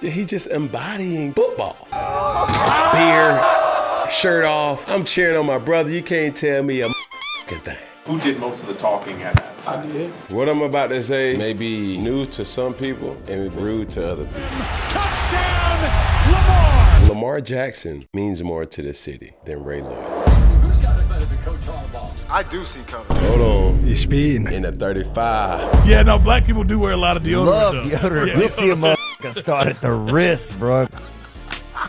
he just embodying football. Beer, shirt off. I'm cheering on my brother. You can't tell me a thing. Who did most of the talking at that? I did. What I'm about to say may be new to some people and rude to other people. Touchdown, Lamar! Lamar Jackson means more to the city than Ray Lewis. Who's got it better than Coach Harbaugh? I do see color. Hold on. You're speeding. In a 35. Yeah, no, black people do wear a lot of deodorant. Love though. deodorant. Yeah. We'll see a motherfucker start at the wrist, bro.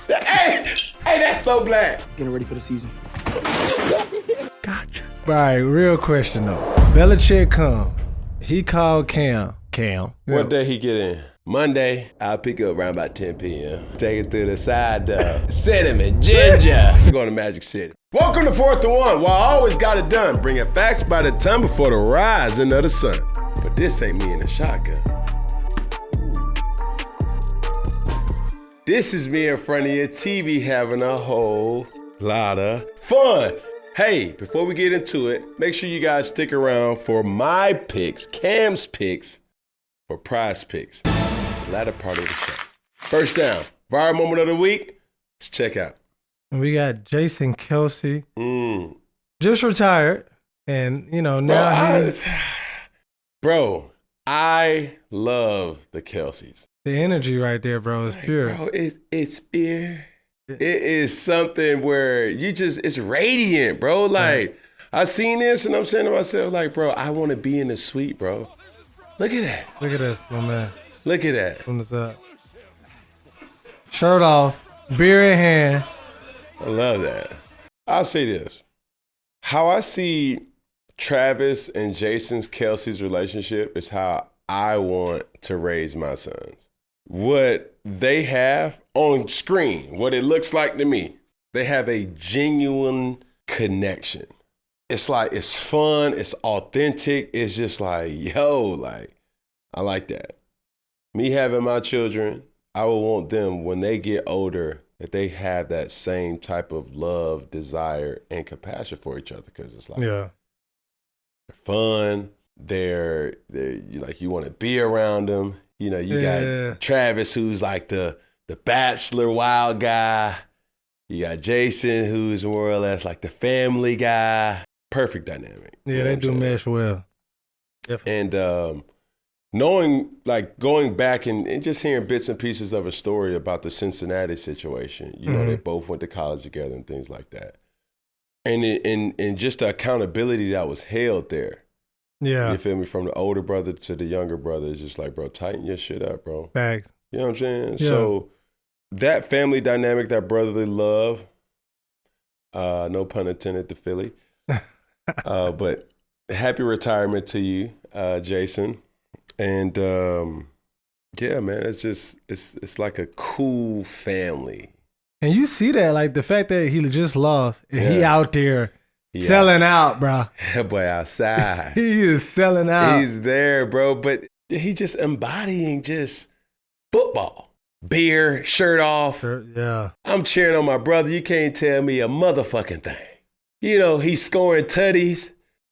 Hey, that's so black. Getting ready for the season. Gotcha. All right, real question though. Belichick come. He called Cam. What day he get in? Monday. I'll pick up around about 10 p.m. Take it through the side door. Cinnamon, ginger. We're going to Magic City. Welcome to 4th&1. Well, I always got it done. Bringing facts by the ton before the rising of the sun. But this ain't me in the shotgun. This is me in front of your TV having a whole lot of fun. Hey, before we get into it, make sure you guys stick around for my picks, Cam's picks, for PrizePicks. Latter part of the show. First down, viral moment of the week. Let's check out. We got Jason Kelsey. Just retired. And, you know, now Bro, I love the Kelseys. the energy right there, bro, is pure. Bro, it's pure. It is something where it's radiant, bro. Like, I seen this and I'm saying to myself, like, bro, I want to be in the suite, bro. Look at that. Look at this, my man. Look at that. From this up. Shirt off, beer in hand. I love that. I'll say this. How I see Travis and Jason's Kelsey's relationship is how I want to raise my sons. What they have on screen, what it looks like to me, they have a genuine connection. It's like, it's fun, it's authentic, it's just like, yo, like, I like that. Me having my children, I would want them when they get older that they have that same type of love, desire, and compassion for each other, because it's like, Yeah. they're fun, they're like, you want to be around them. You know, you got Travis, who's like the bachelor wild guy. You got Jason, who's more or less like the family guy. Perfect dynamic. Yeah, they do mesh well. Definitely. And knowing, like, going back and just hearing bits and pieces of a story about the Cincinnati situation, you know, they both went to college together and things like that. And just the accountability that was held there. Yeah. You feel me? From the older brother to the younger brother, it's just like, bro, tighten your shit up, bro. Thanks. You know what I'm saying? Yeah. So that family dynamic, that brotherly love, no pun intended to Philly, but happy retirement to you, Jason. And yeah, man, it's like a cool family. And you see that, like the fact that he just lost and he out there selling out, bro. That boy outside. He is selling out. He's there, bro. But he just embodying just football. Beer, shirt off. Yeah. I'm cheering on my brother. You can't tell me a motherfucking thing. You know, he's scoring tutties.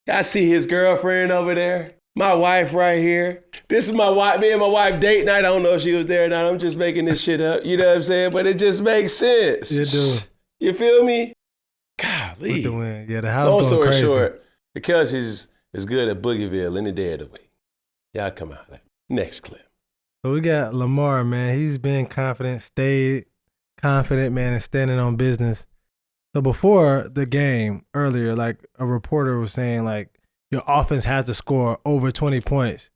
I see his girlfriend over there. My wife right here. This is my wife, me and my wife date night. I don't know if she was there or not. I'm just making this shit up. You know what I'm saying? But it just makes sense. You do. You feel me? Golly. Yeah, the house Long going story crazy. short, because he's as good at Boogieville any day of the week. Y'all come out. Next clip. So we got Lamar, man. He's been confident, stayed confident, man, and standing on business. So before the game, earlier, like a reporter was saying, like, your offense has to score over 20 points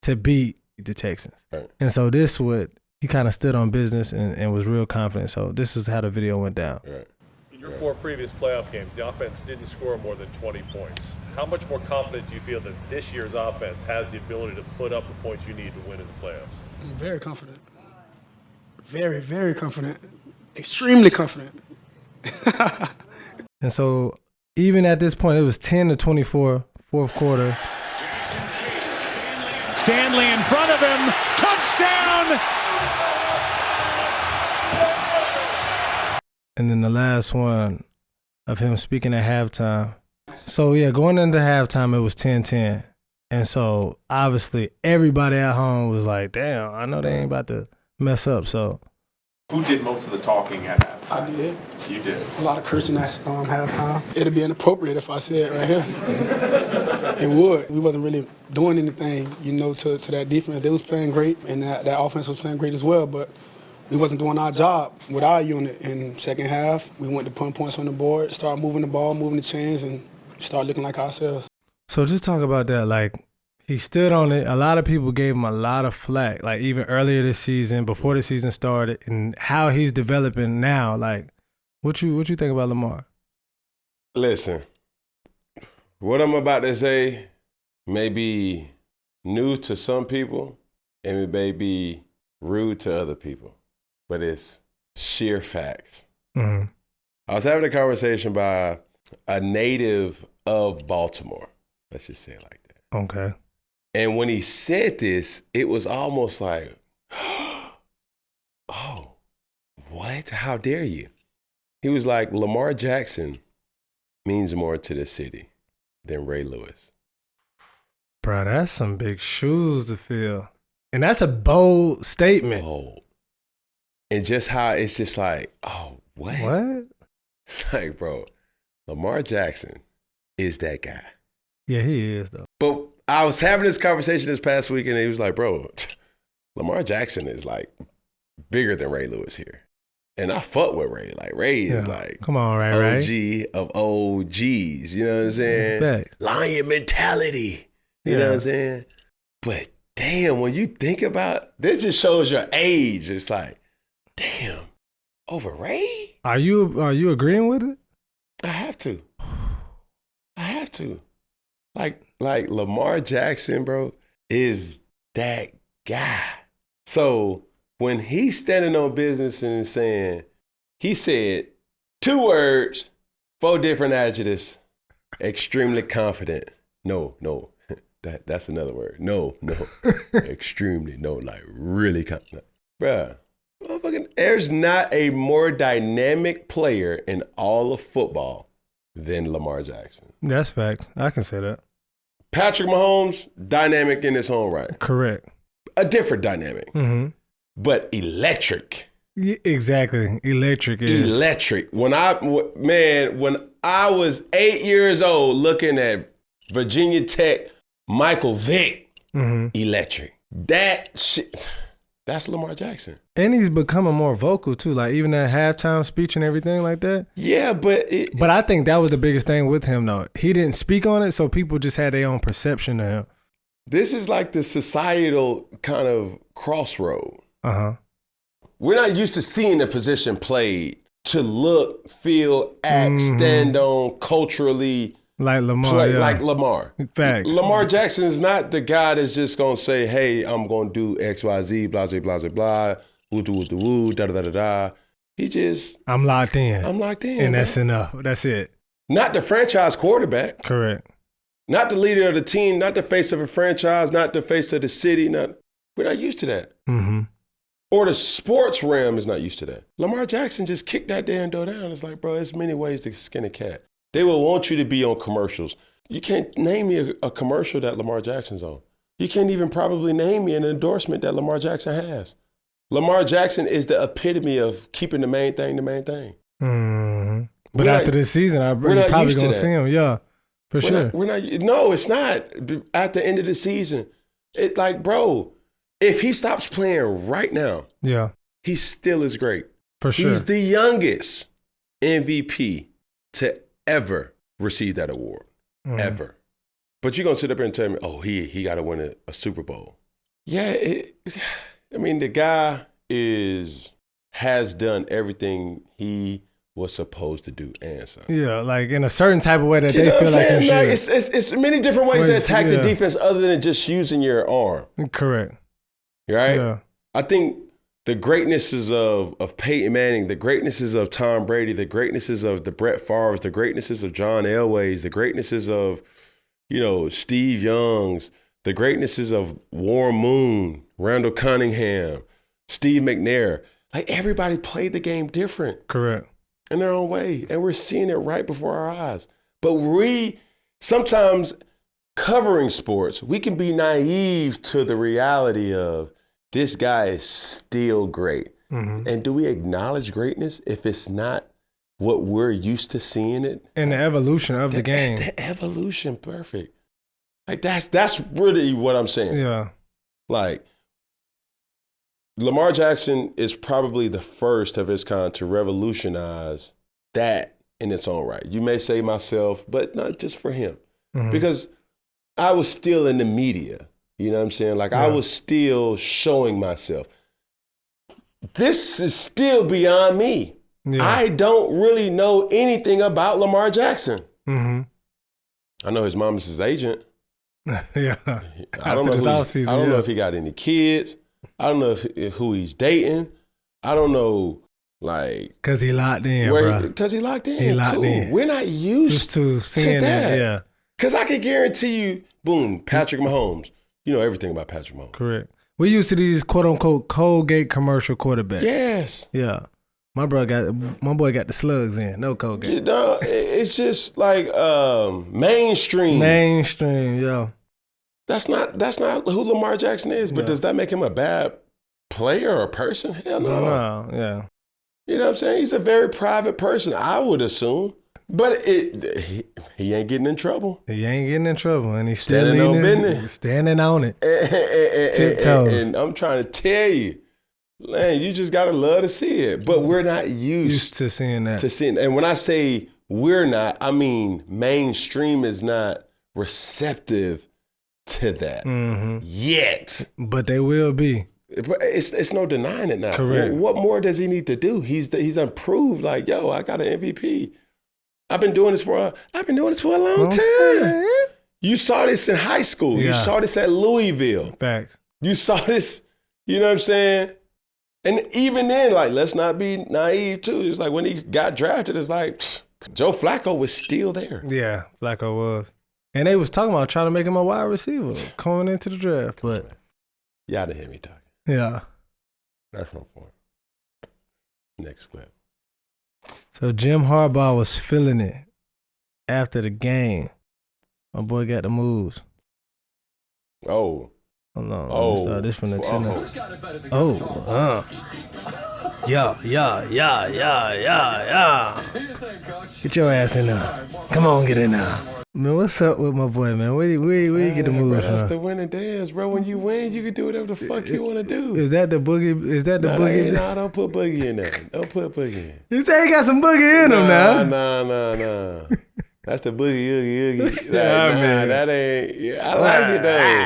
to beat the Texans. Right. And so he kind of stood on business and was real confident. So this is how the video went down. Right. In your 4 previous playoff games, the offense didn't score more than 20 points. How much more confident do you feel that this year's offense has the ability to put up the points you need to win in the playoffs? I'm very confident. Very, very confident. Extremely confident. And so even at this point, it was 10-24, fourth quarter. Stanley in front of him. Touchdown! And then the last one of him speaking at halftime. So, yeah, going into halftime, it was 10-10. And so, obviously, everybody at home was like, damn, I know they ain't about to mess up. So, Who did most of the talking at halftime? I did. You did. A lot of cursing at halftime. It'd be inappropriate if I said it right here. It would. We wasn't really doing anything, to that defense. They was playing great, and that offense was playing great as well, but we wasn't doing our job with our unit. In second half, we went to put points on the board, start moving the ball, moving the chains, and start looking like ourselves. So just talk about that. Like, he stood on it. A lot of people gave him a lot of flack, like even earlier this season, before the season started, and how he's developing now. Like, what you think about Lamar? Listen, what I'm about to say may be new to some people, and it may be rude to other people, but it's sheer facts. Mm-hmm. I was having a conversation by a native of Baltimore. Let's just say it like that. Okay. And when he said this, it was almost like, oh, what? How dare you? He was like, Lamar Jackson means more to the city than Ray Lewis. Bro, that's some big shoes to fill. And that's a bold statement. Oh. And just how it's just like, oh, what? What? It's like, bro, Lamar Jackson is that guy. Yeah, he is, though. But I was having this conversation this past week, and he was like, bro, Lamar Jackson is like bigger than Ray Lewis here. And I fuck with Ray. Like, Ray is like, come on, Ray, OG of OGs. You know what I'm saying? Respect. Lion mentality. You know what I'm saying? But damn, when you think about this, just shows your age. It's like, damn, over Ray? Are you agreeing with it? I have to. Like Lamar Jackson, bro, is that guy. So when he's standing on business and saying, he said 2 words, 4 different adjectives, extremely confident. No, that's another word. No, extremely, no, like really confident. Bruh, motherfucking, there's not a more dynamic player in all of football than Lamar Jackson. That's fact. I can say that. Patrick Mahomes, dynamic in his own right. Correct. A different dynamic, but electric. Yeah, exactly. Electric is. Electric. When I was 8 years old looking at Virginia Tech, Michael Vick, electric. That shit, that's Lamar Jackson. And he's becoming more vocal too, like even that halftime speech and everything like that. Yeah, but I think that was the biggest thing with him though. He didn't speak on it, so people just had their own perception of him. This is like the societal kind of crossroad. We're not used to seeing the position played to look, feel, act, stand on culturally. Like Lamar, like Lamar. Facts. Lamar Jackson is not the guy that's just going to say, hey, I'm going to do X, Y, Z, blah, blah, blah, blah, woo, da, da, da, da, da. He just... I'm locked in. And that's enough. That's it. Not the franchise quarterback. Correct. Not the leader of the team, not the face of a franchise, not the face of the city. We're not used to that. Or the sports realm is not used to that. Lamar Jackson just kicked that damn door down. It's like, bro, there's many ways to skin a cat. They will want you to be on commercials. You can't name me a commercial that Lamar Jackson's on. You can't even probably name me an endorsement that Lamar Jackson has. Lamar Jackson is the epitome of keeping the main thing the main thing. But after this season, we're probably going to see him. Yeah, for sure. No, it's not. At the end of the season, it like, bro, if he stops playing right now, he still is great. For sure. He's the youngest MVP to ever receive that award, ever. But you're going to sit up here and tell me, oh, he got to win a Super Bowl. Yeah, the guy has done everything he was supposed to do and so. Yeah, like in a certain type of way that they feel like you should. It's many different ways to attack the defense other than just using your arm. Correct. Right? Yeah. I think the greatnesses of Peyton Manning, the greatnesses of Tom Brady, the greatnesses of the Brett Favres, the greatnesses of John Elways, the greatnesses of, Steve Youngs, the greatnesses of Warren Moon, Randall Cunningham, Steve McNair. Like everybody played the game different. Correct. In their own way. And we're seeing it right before our eyes. But we sometimes covering sports, we can be naive to the reality of this guy is still great. And do we acknowledge greatness if it's not what we're used to seeing it? And the evolution of the game. The evolution, perfect. Like that's really what I'm saying. Yeah. Like Lamar Jackson is probably the first of his kind to revolutionize that in its own right. You may say myself, but not just for him. Because I was still in the media. You know what I'm saying? Like I was still showing myself. This is still beyond me. Yeah. I don't really know anything about Lamar Jackson. I know his mom is his agent. Yeah. I don't know if he got any kids. I don't know who he's dating. I don't know, like. Because he locked in, bro. Because he locked in. He locked in. We're not used to seeing that. Yeah. Because I can guarantee you, boom, Patrick Mahomes. You know everything about Patrick Mahomes. Correct. We're used to these quote-unquote Colgate commercial quarterbacks. Yes. Yeah. My boy got the slugs in. No Colgate. You know, it's just like mainstream. Mainstream, yeah. That's not who Lamar Jackson is. But does that make him a bad player or person? Hell no. No, yeah. You know what I'm saying? He's a very private person, I would assume. But he ain't getting in trouble. He ain't getting in trouble, and he's still standing on it. Tiptoes. And I'm trying to tell you, man, you just gotta love to see it. But we're not used to seeing that. And when I say we're not, I mean mainstream is not receptive to that yet. But they will be. It's no denying it now. Correct. What more does he need to do? He's improved. Like, yo, I got an MVP. I've been doing this for a long time. You saw this in high school. Yeah. You saw this at Louisville. Facts. You saw this, you know what I'm saying? And even then, like, let's not be naive too. It's like when he got drafted, it's like Joe Flacco was still there. Yeah, Flacco was. And they was talking about trying to make him a wide receiver coming into the draft. But y'all didn't hear me talking. Yeah. That's my point. Next clip. So Jim Harbaugh was feeling it after the game. My boy got the moves. Oh. Hold on. Oh. This from the tenor. Yeah. Get your ass in there. Come on, get in there. Man, what's up with my boy, man? Where you get the moves from? That's the winning dance, bro. When you win, you can do whatever the fuck you want to do. Is that the boogie? Boogie? Nah, don't put boogie in there. Don't put boogie in. You say he got some boogie in him now. Nah. That's the boogie, oogie. Like, that ain't. Yeah, I like it, though.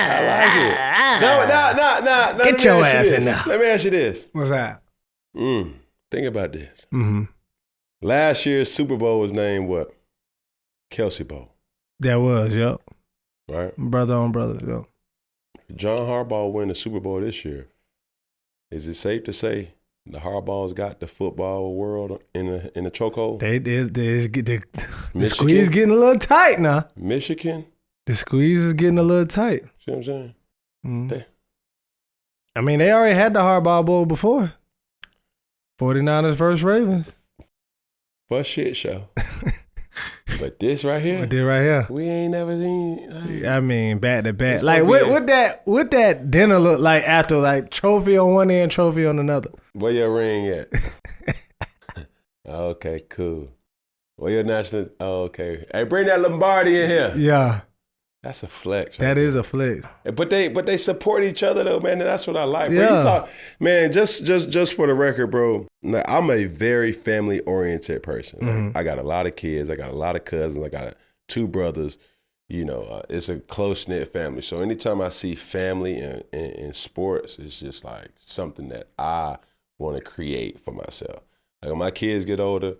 I like it. No. Get your ass in there. Let me ask you this. What's that? Think about this. Last year's Super Bowl was named what? Kelsey Bowl. That was, yep. Right? Brother on brother, yep. John Harbaugh win the Super Bowl this year. Is it safe to say the Harbaughs got the football world in a chokehold? The squeeze is getting a little tight now. Michigan? The squeeze is getting a little tight. See what I'm saying? I mean, they already had the Harbaugh Bowl before. 49ers versus Ravens. For a shit show. But this right here, we ain't never seen. I mean, back to back. Like, what that dinner look like after, like, trophy on one end, trophy on another? Where your ring at? Okay, cool. Where your national? Oh, okay. Hey, bring that Lombardi in here. Yeah. That's a flex. That is a flex. But they support each other though, man. And that's what I like. Yeah. You talk, man. Just for the record, bro. I'm a very family oriented person. Like, I got a lot of kids. I got a lot of cousins. I got 2 brothers. You know, it's a close knit family. So anytime I see family in sports, it's just like something that I want to create for myself. Like when my kids get older,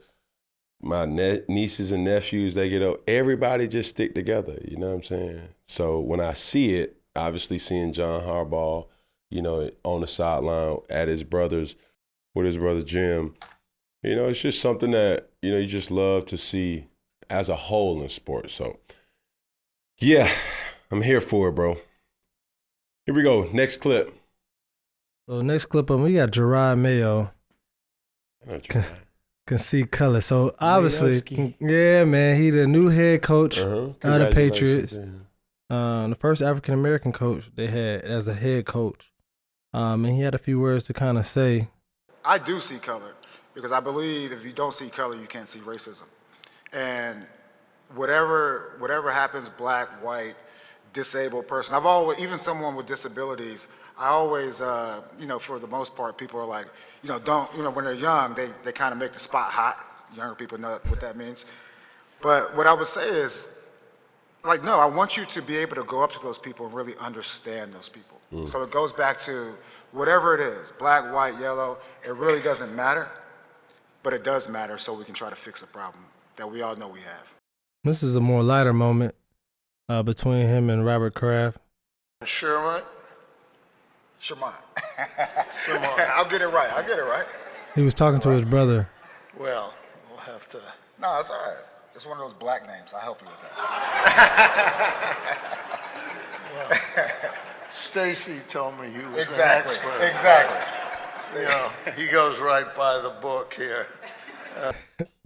my nieces and nephews, they get up. Everybody just stick together. You know what I'm saying? So when I see it, obviously seeing John Harbaugh, you know, on the sideline at his brother Jim, you know, it's just something that, you know, you just love to see as a whole in sports. So, yeah, I'm here for it, bro. Here we go. Next clip. So next clip, we got Jerod Mayo. Can see color. So obviously, yeah, man, he the new head coach of the Patriots. The first African American coach they had as a head coach. And he had a few words to kind of say. I do see color because I believe if you don't see color, you can't see racism. And whatever happens, black, white, disabled person, I've always, even someone with disabilities, I always, for the most part, people are like, when they're young, they kind of make the spot hot. Younger people know what that means. But what I would say is, no, I want you to be able to go up to those people and really understand those people. So it goes back to whatever it is, black, white, yellow, it really doesn't matter, but it does matter so we can try to fix a problem that we all know we have. This is a more lighter moment between him and Robert Kraft. Sherman. I'll get it right. He was talking to his brother. Well, we'll have to. No, it's all right. It's one of those black names. I'll help you with that. Stacy told me he was Exactly. an expert. He goes right by the book here.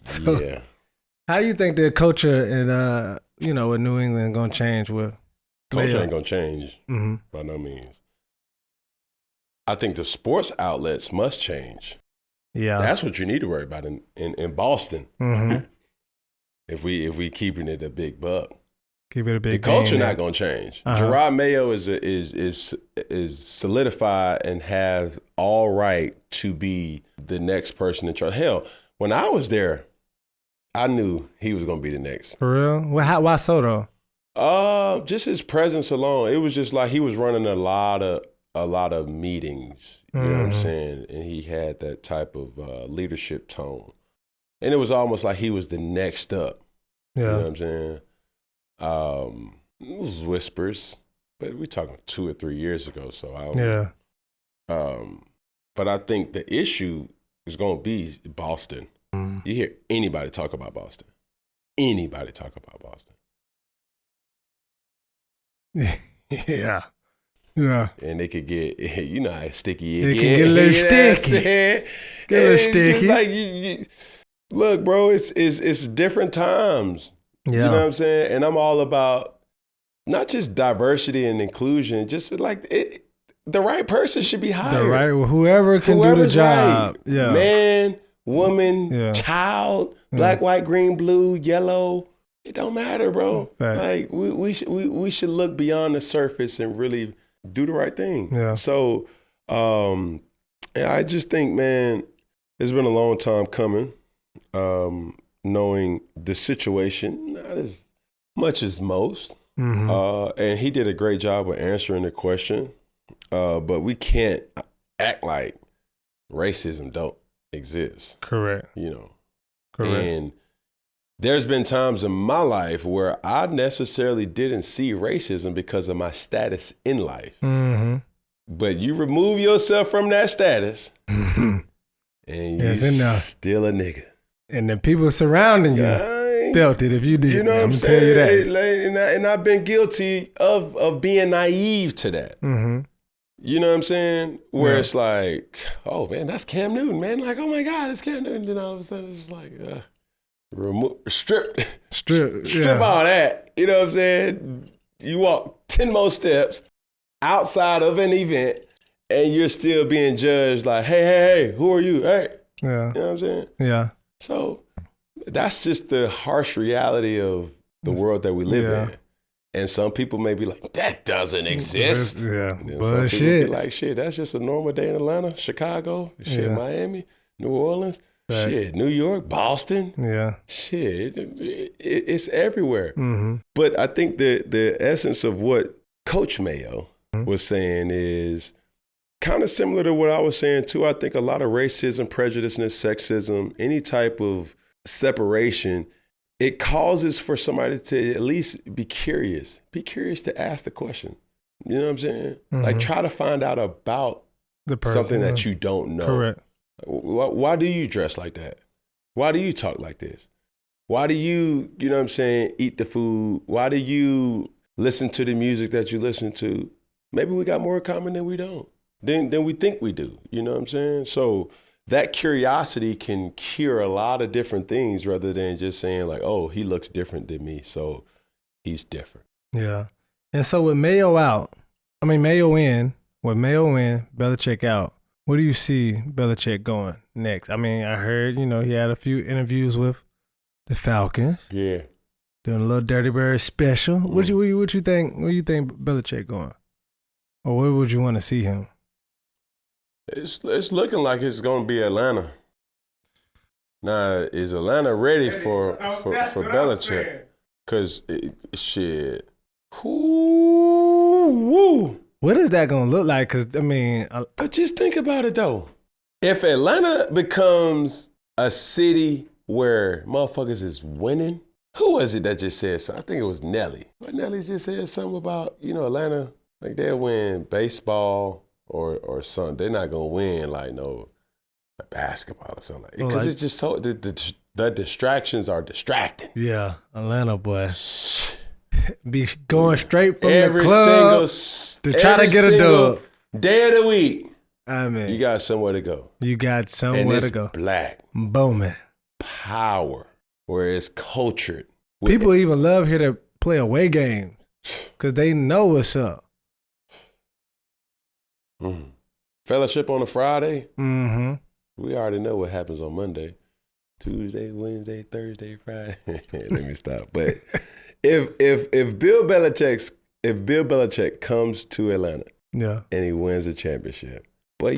So, Yeah. how do you think the culture in in New England gonna change with Culture Mayo? ain't going to change by no means. I think the sports outlets must change. Yeah. That's what you need to worry about in Boston. Mm-hmm. If we keeping it a big buck. Keep it a The big culture game, not going to change. Uh-huh. Jerod Mayo is solidified and has all right to be the next person in charge. Hell, when I was there, I knew he was going to be the next. For real? Well, why so though? Just his presence alone. It was just like he was running a lot of meetings. You know what I'm saying? And he had that type of leadership tone. And it was almost like he was the next up. Yeah. You know what I'm saying? It was whispers, but we're talking 2 or 3 years ago, so I don't know. But I think the issue is going to be Boston. You hear anybody talk about Boston. Anybody talk about Boston. Yeah. Yeah. And they could get, you know how sticky it It get. can get a little You know what I'm sticky. saying? Get a little It's just sticky. like you, look, bro, it's different times. Yeah. You know what I'm saying? And I'm all about not just diversity and inclusion, just like the right person should be hired. Whoever can do the Whoever's job. right. Yeah. Man, woman, child, black, white, green, blue, yellow. It don't matter, bro. Fact. Like we should look beyond the surface and really do the right thing. Yeah. So I just think, man, it's been a long time coming. Knowing the situation, not as much as most. And he did a great job of answering the question. But we can't act like racism don't exist. Correct. You know. Correct. And there's been times in my life where I necessarily didn't see racism because of my status in life. But you remove yourself from that status, and you're still a nigga. And the people surrounding you felt it if you did. You know what I'm tell you saying? that. And I've been guilty of being naive to that. You know what I'm saying? Where it's like, oh man, that's Cam Newton, man. Like, oh my God, it's Cam Newton. And all of a sudden it's just like, strip all that. You know what I'm saying? You walk 10 more steps outside of an event and you're still being judged like, hey, who are you? Hey. Yeah. You know what I'm saying? Yeah. So that's just the harsh reality of the world that we live in. And some people may be like, that doesn't exist. Yeah. And But some people shit. be like, shit, that's just a normal day in Atlanta, Chicago, shit, Miami, New Orleans, shit, New York, Boston. Yeah. Shit, it's everywhere. But I think the essence of what Coach Mayo was saying is kind of similar to what I was saying too. I think a lot of racism, prejudice, sexism, any type of separation, it causes for somebody to at least be curious to ask the question. You know what I'm saying? Like try to find out about the person, something that you don't know. Correct. Why do you dress like that? Why do you talk like this? Why do you know what I'm saying, eat the food? Why do you listen to the music that you listen to? Maybe we got more in common than we don't. Than we think we do. You know what I'm saying? So that curiosity can cure a lot of different things rather than just saying like, oh, he looks different than me, so he's different. Yeah. And so with Mayo in, with Mayo in, Belichick out, where do you see Belichick going next? I mean, I heard, he had a few interviews with the Falcons. Yeah. Doing a little Dirty Bird special. What you think? Where you think Belichick going? Or where would you want to see him? It's looking like it's going to be Atlanta. Now, is Atlanta ready for Belichick? Because, shit. Woo. What is that going to look like? Because, I mean... But just think about it, though. If Atlanta becomes a city where motherfuckers is winning, who was it that just said something? I think it was Nelly. But Nelly just said something about, Atlanta, like they'll win baseball or something. They're not going to win like basketball or something. Because it's just so, the distractions are distracting. Yeah, Atlanta, boy. Be going straight from the club to try to get a dub. Day of the week. I mean. You got somewhere to go. You got somewhere to go. Black. Booming. Power. Where it's cultured. People even love here to play away games because they know what's up. Fellowship on a Friday. Mm-hmm. We already know what happens on Monday. Tuesday, Wednesday, Thursday, Friday. Let me stop. But if Bill Belichick comes to Atlanta, and he wins a championship, but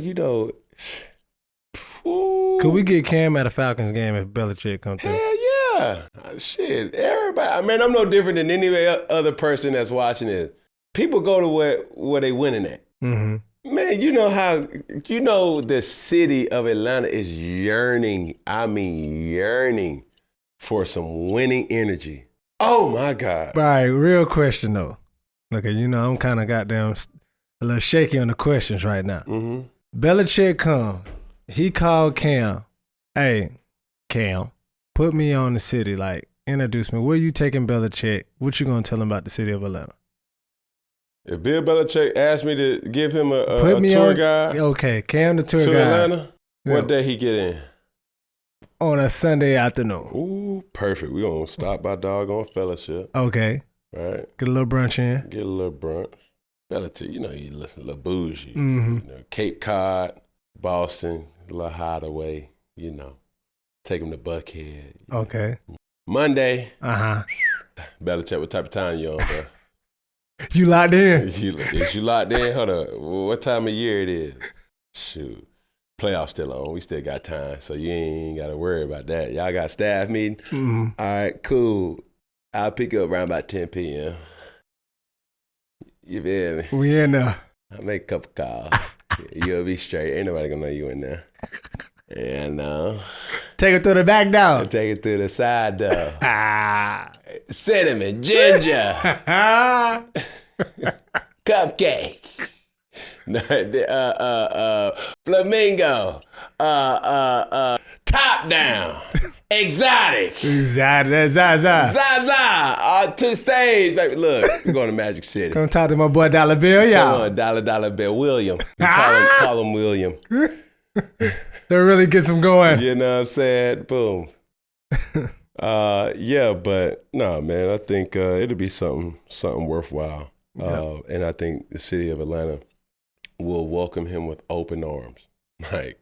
could we get Cam at a Falcons game if Belichick comes through? Hell yeah. Shit. Everybody. I mean, I'm no different than any other person that's watching this. People go to where they winning at. Mm-hmm. Man, the city of Atlanta is yearning for some winning energy. Oh, my God. All right, real question, though. Okay, I'm kind of goddamn a little shaky on the questions right now. Mm-hmm. Belichick come. He called Cam. Hey, Cam, put me on the city. Like, introduce me. Where you taking Belichick? What you going to tell him about the city of Atlanta? If Bill Belichick asked me to give him a tour guide. Okay, Cam the tour guide. To Atlanta, what day he get in? On a Sunday afternoon. Ooh, perfect. We're going to stop by doggone Fellowship. Okay. Right. Get a little brunch in. Get a little brunch. Belichick, you listen a little bougie. Mm-hmm. Cape Cod, Boston, a little hideaway, Take him to Buckhead. Okay. Monday. Uh-huh. Belichick, what type of time you on, bro? You locked in? Is you locked in? Hold up. What time of year it is? Shoot. Playoffs still on. We still got time, so you ain't got to worry about that. Y'all got staff meeting? Mm-hmm. All right, cool. I'll pick you up around about 10 p.m. You feel me? We in there. I'll make a couple calls. You'll be straight. Ain't nobody going to know you in there. And take it through the back door. Take it through the side door. Cinnamon, ginger, cupcake, flamingo, top down, exotic, Zaza, to the stage, baby. Look, we're going to Magic City. Come talk to my boy Dollar Bill, y'all. Come on, Dollar Bill, William. Call him William. That really gets them going. You know what I'm saying? Boom. Yeah, but no, man, I think it'll be something worthwhile. Yeah. And I think the city of Atlanta will welcome him with open arms. Like,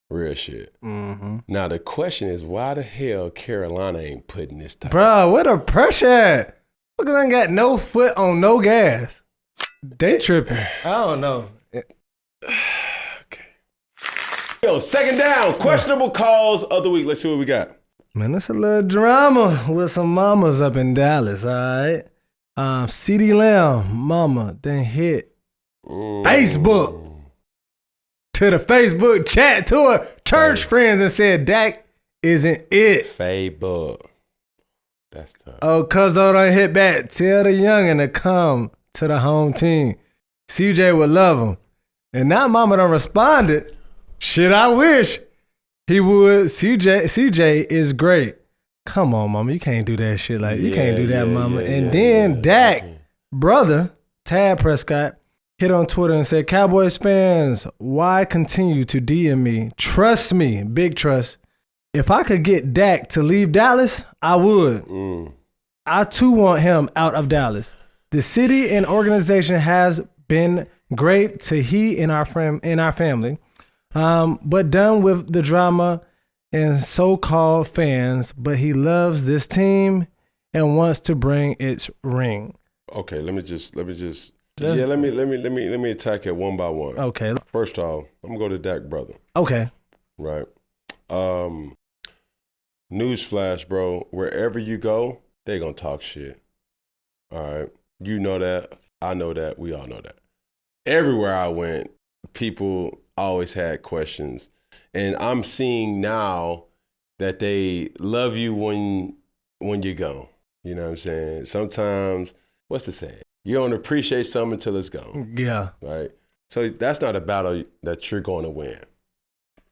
real shit. Mm-hmm. Now, the question is, why the hell Carolina ain't putting this type Bro, what a pressure. Look, I ain't got no foot on no gas. They tripping. I don't know. Yo, second down, questionable calls of the week. Let's see what we got. Man, that's a little drama with some mamas up in Dallas, all right? CeeDee Lamb, mama, then hit Facebook to the Facebook chat to her church friends and said Dak isn't it. Facebook. That's tough. Oh, cuz I done hit back. Tell the youngin' to come to the home team. CJ would love him. And now mama done responded. Shit, I wish he would. CJ is great. Come on, mama. You can't do that shit. Like, you can't do that, mama. And then Dak, brother, Tad Prescott, hit on Twitter and said, Cowboys fans, why continue to DM me? Trust me, big trust. If I could get Dak to leave Dallas, I would. I, too, want him out of Dallas. The city and organization has been Great to he in our family, but done with the drama and so-called fans. But he loves this team and wants to bring its ring. Okay, let me let me attack it one by one. Okay. First off, I'm gonna go to Dak brother. Okay. Right. Newsflash, bro. Wherever you go, they gonna talk shit. All right. You know that. I know that. We all know that. Everywhere I went, people always had questions. And I'm seeing now that they love you when you go. You know what I'm saying? Sometimes, what's the saying? You don't appreciate something until it's gone. Yeah. Right? So that's not a battle that you're going to win.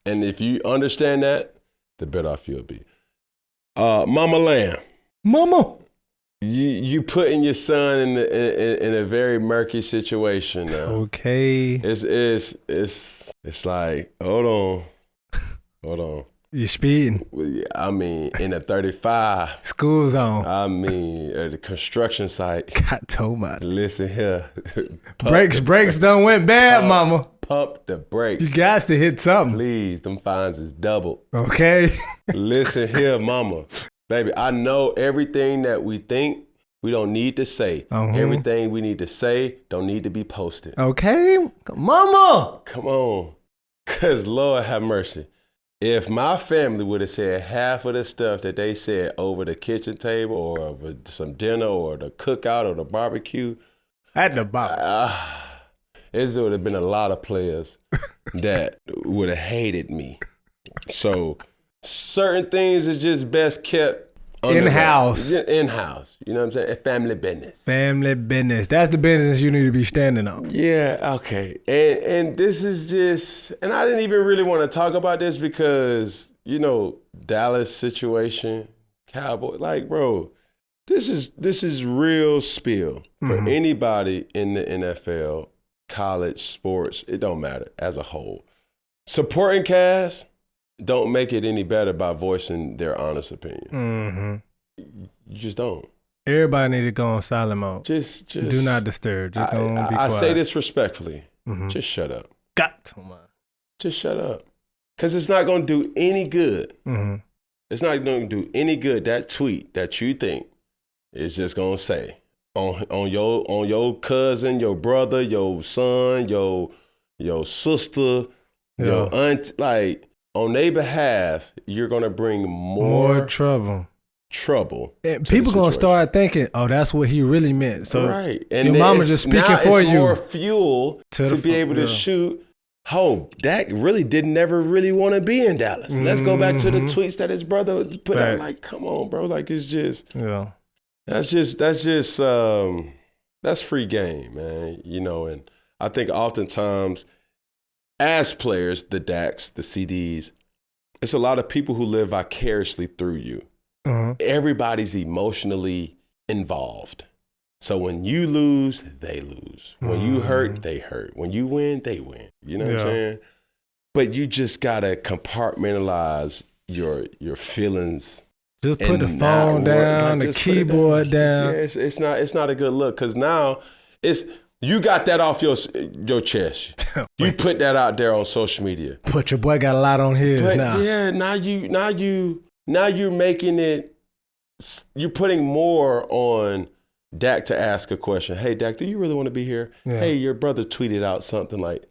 And if you understand that, the better off you'll be. Mama Lamb. Mama. You putting your son in a very murky situation now. Okay. It's like, hold on. You're speeding. I mean, in a 35. School zone. I mean, at the construction site. God told me. Listen here. Brakes done went bad, mama. Pump the brakes. You got to hit something. Please, them fines is doubled. Okay. Listen here, mama. Baby, I know everything that we think we don't need to say. Everything we need to say don't need to be posted. Okay. Mama. Come on. Because Lord have mercy. If my family would have said half of the stuff that they said over the kitchen table or over some dinner or the cookout or the barbecue. At the bar. It would have been a lot of players that would have hated me. So certain things is just best kept in-house. In-house. You know what I'm saying? Family business. Family business. That's the business you need to be standing on. Yeah, okay. And this is just, and I didn't even really want to talk about this because, you know, Dallas situation, Cowboys, like, bro, this is real spill for anybody in the NFL, college, sports, it don't matter as a whole. Supporting cast don't make it any better by voicing their honest opinion. You just don't. Everybody need to go on silent mode. Just do not disturb. Just be quiet. I say this respectfully. Just shut up. Got to man. Just shut up. Because it's not going to do any good. It's not going to do any good. That tweet that you think is just going to say on your cousin, your brother, your son, your sister, your aunt, like, on their behalf, you're going to bring more trouble. And people going to start thinking, oh, that's what he really meant. So right. And your mama's just speaking for you. It's more fuel to be able to shoot. Oh, Dak really never really want to be in Dallas. Let's go back to the tweets that his brother put out. Like, come on, bro. Like, it's just, that's free game, man. You know, and I think oftentimes as players, the Daks, the CDs, it's a lot of people who live vicariously through you. Everybody's emotionally involved. So when you lose, they lose. When you hurt, they hurt. When you win, they win. You know what I'm saying? But you just gotta compartmentalize your feelings. Just put the phone down, the keyboard down. It's not a good look because now you got that off your chest. You put that out there on social media. But your boy got a lot on his now. Yeah, now you're making it. You're putting more on Dak to ask a question. Hey, Dak, do you really want to be here? Yeah. Hey, your brother tweeted out something like,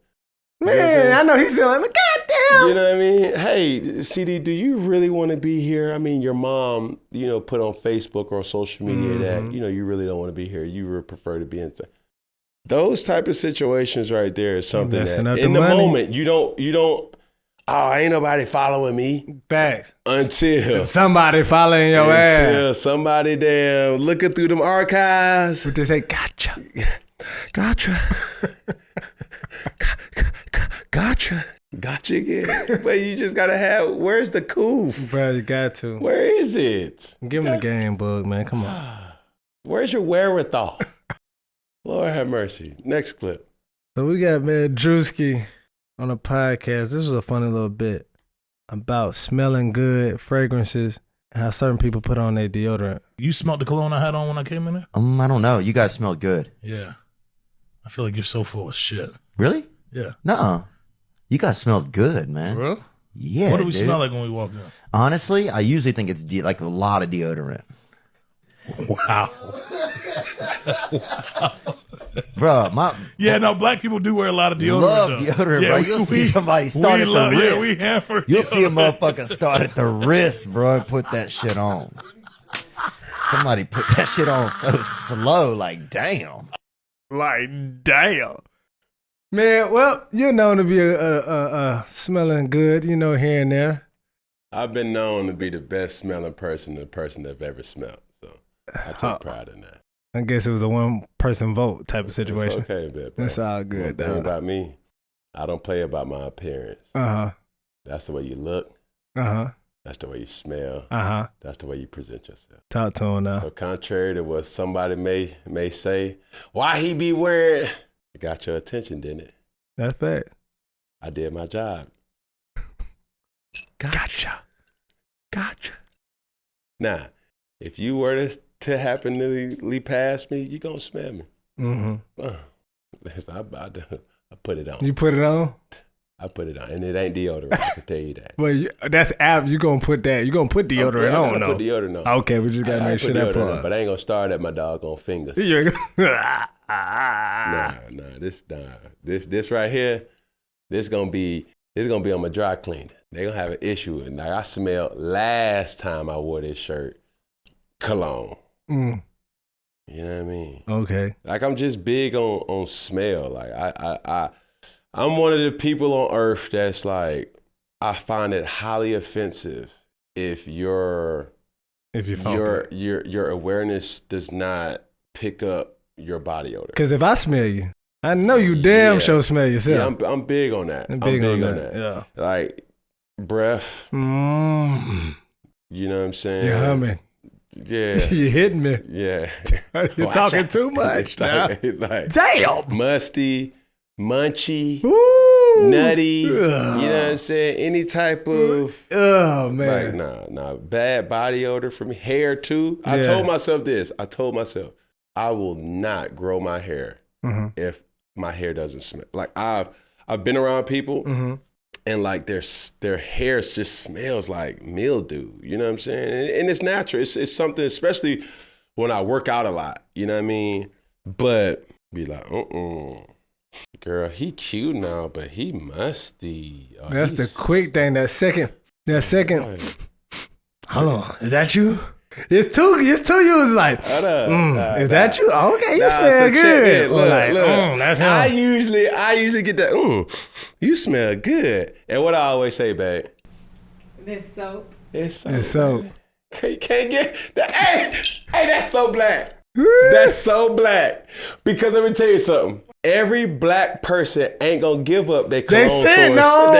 man, I know he's saying, like, goddamn. You know what I mean? Hey, CD, do you really want to be here? I mean, your mom, put on Facebook or social media that, you really don't want to be here. You would prefer to be inside. Those type of situations right there is something that in the moment you don't, oh, ain't nobody following me. Facts. Until somebody following your ass. Until somebody damn looking through them archives. But they say, gotcha. Gotcha again. But you just got to where's the coof? Bro, you got to. Where is it? Give him the game book, man. Come on. Where's your wherewithal? Lord have mercy. Next clip. So we got man Drewski on a podcast. This was a funny little bit about smelling good, fragrances, and how certain people put on their deodorant. You smelled the cologne I had on when I came in there? I don't know. You guys smelled good. Yeah. I feel like you're so full of shit. Really? Yeah. Nuh-uh. You guys smelled good, man. Bro? Yeah, What do we dude. smell like when we walk in? Honestly, I usually think it's like a lot of deodorant. Wow. Bro, Yeah, no, black people do wear a lot of deodorant. love though. deodorant, Yeah, bro. You'll see somebody start at the wrist. Yeah, we hammer You'll see a deodorant. motherfucker start at the wrist, bro, and put that shit on. Somebody put that shit on so slow, like, damn. Like, damn. Man, well, you're known to be a smelling good, you know, here and there. I've been known to be the best smelling person, the person they've ever smelled. So I take pride in that. I guess it was a one-person vote type of situation. It's okay, bro. It's all good, The thing dog. about me, I don't play about my appearance. Uh-huh. That's the way you look. Uh-huh. That's the way you smell. Uh-huh. That's the way you present yourself. Talk to him now. So contrary to what somebody may say, why he be wearing? It got your attention, didn't it? That's fact. I did my job. Gotcha. Now, if you were to happenly pass me, you gonna smell me. Mm-hmm. I put it on. You put it on? I put it on, and it ain't deodorant. I can tell you that. Well, that's app. You gonna put that? You gonna put deodorant on? I'm though? put deodorant on. Okay, we just gotta make sure that part. But I ain't gonna start at my doggone fingers. This right here, this gonna be on my dry cleaner. They gonna have an issue. And like I smelled last time I wore this shirt, cologne. Mm. You know what I mean? Okay. Like I'm just big on smell. Like I'm one of the people on earth that's like, I find it highly offensive if your awareness does not pick up your body odor. Because if I smell you, I know you damn sure smell yourself. Yeah, I'm big on that. I'm big on that. Yeah. Like breath. Mm. You know what I'm saying? You're humming. Yeah. You're hitting me. Yeah. You're talking too much. Like, damn. Musty, munchy, Woo. nutty. Ugh. You know what I'm saying? Any type of. Oh, man. Like, nah. Bad body odor for me. Hair, too. I Yeah. told myself this. I will not grow my hair if my hair doesn't smell. Like, I've been around people. And like their hair just smells like mildew, you know what I'm saying? And it's natural. It's something, especially when I work out a lot, you know what I mean? But be like, girl, he cute now, but he musty. Oh, That's the quick thing. That second. Hold on, is that you? It's two. You. It's like, is that you? Okay, you smell good. Look, that's him. I usually get that. You smell good. And what I always say, babe. This soap. It's soap. It's soap. Can't get that. Hey, that's so black. That's so black. Because let me tell you something. Every black person ain't gonna give up their cologne source. They said no.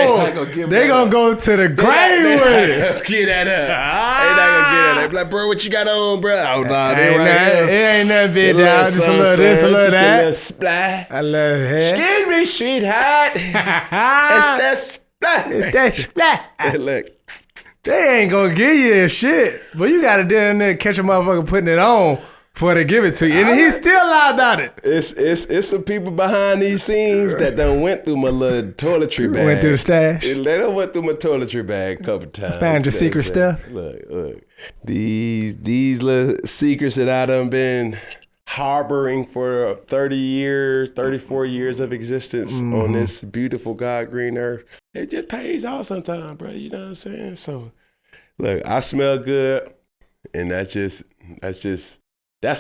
They gonna go to the grave with it. Get that up. They not gonna get that. They be like, bro, what you got on, bro? Oh, nah, they right here. It ain't nothing big down. Just a little this, a little that. A little splash. I love it. Excuse me, sweetheart. It's that splash. It's that splash. Look. They ain't gonna give you a shit. But you gotta down there catch a motherfucker putting it on before they give it to you. And he's still lie about it. It's some people behind these scenes that done went through my little toiletry bag. Went through the stash. They done went through my toiletry bag a couple times. Found your secret stuff. Look. These little secrets that I done been harboring for 30 years, 34 years of existence on this beautiful God green earth. It just pays off sometimes, bro. You know what I'm saying? So, look, I smell good, and that's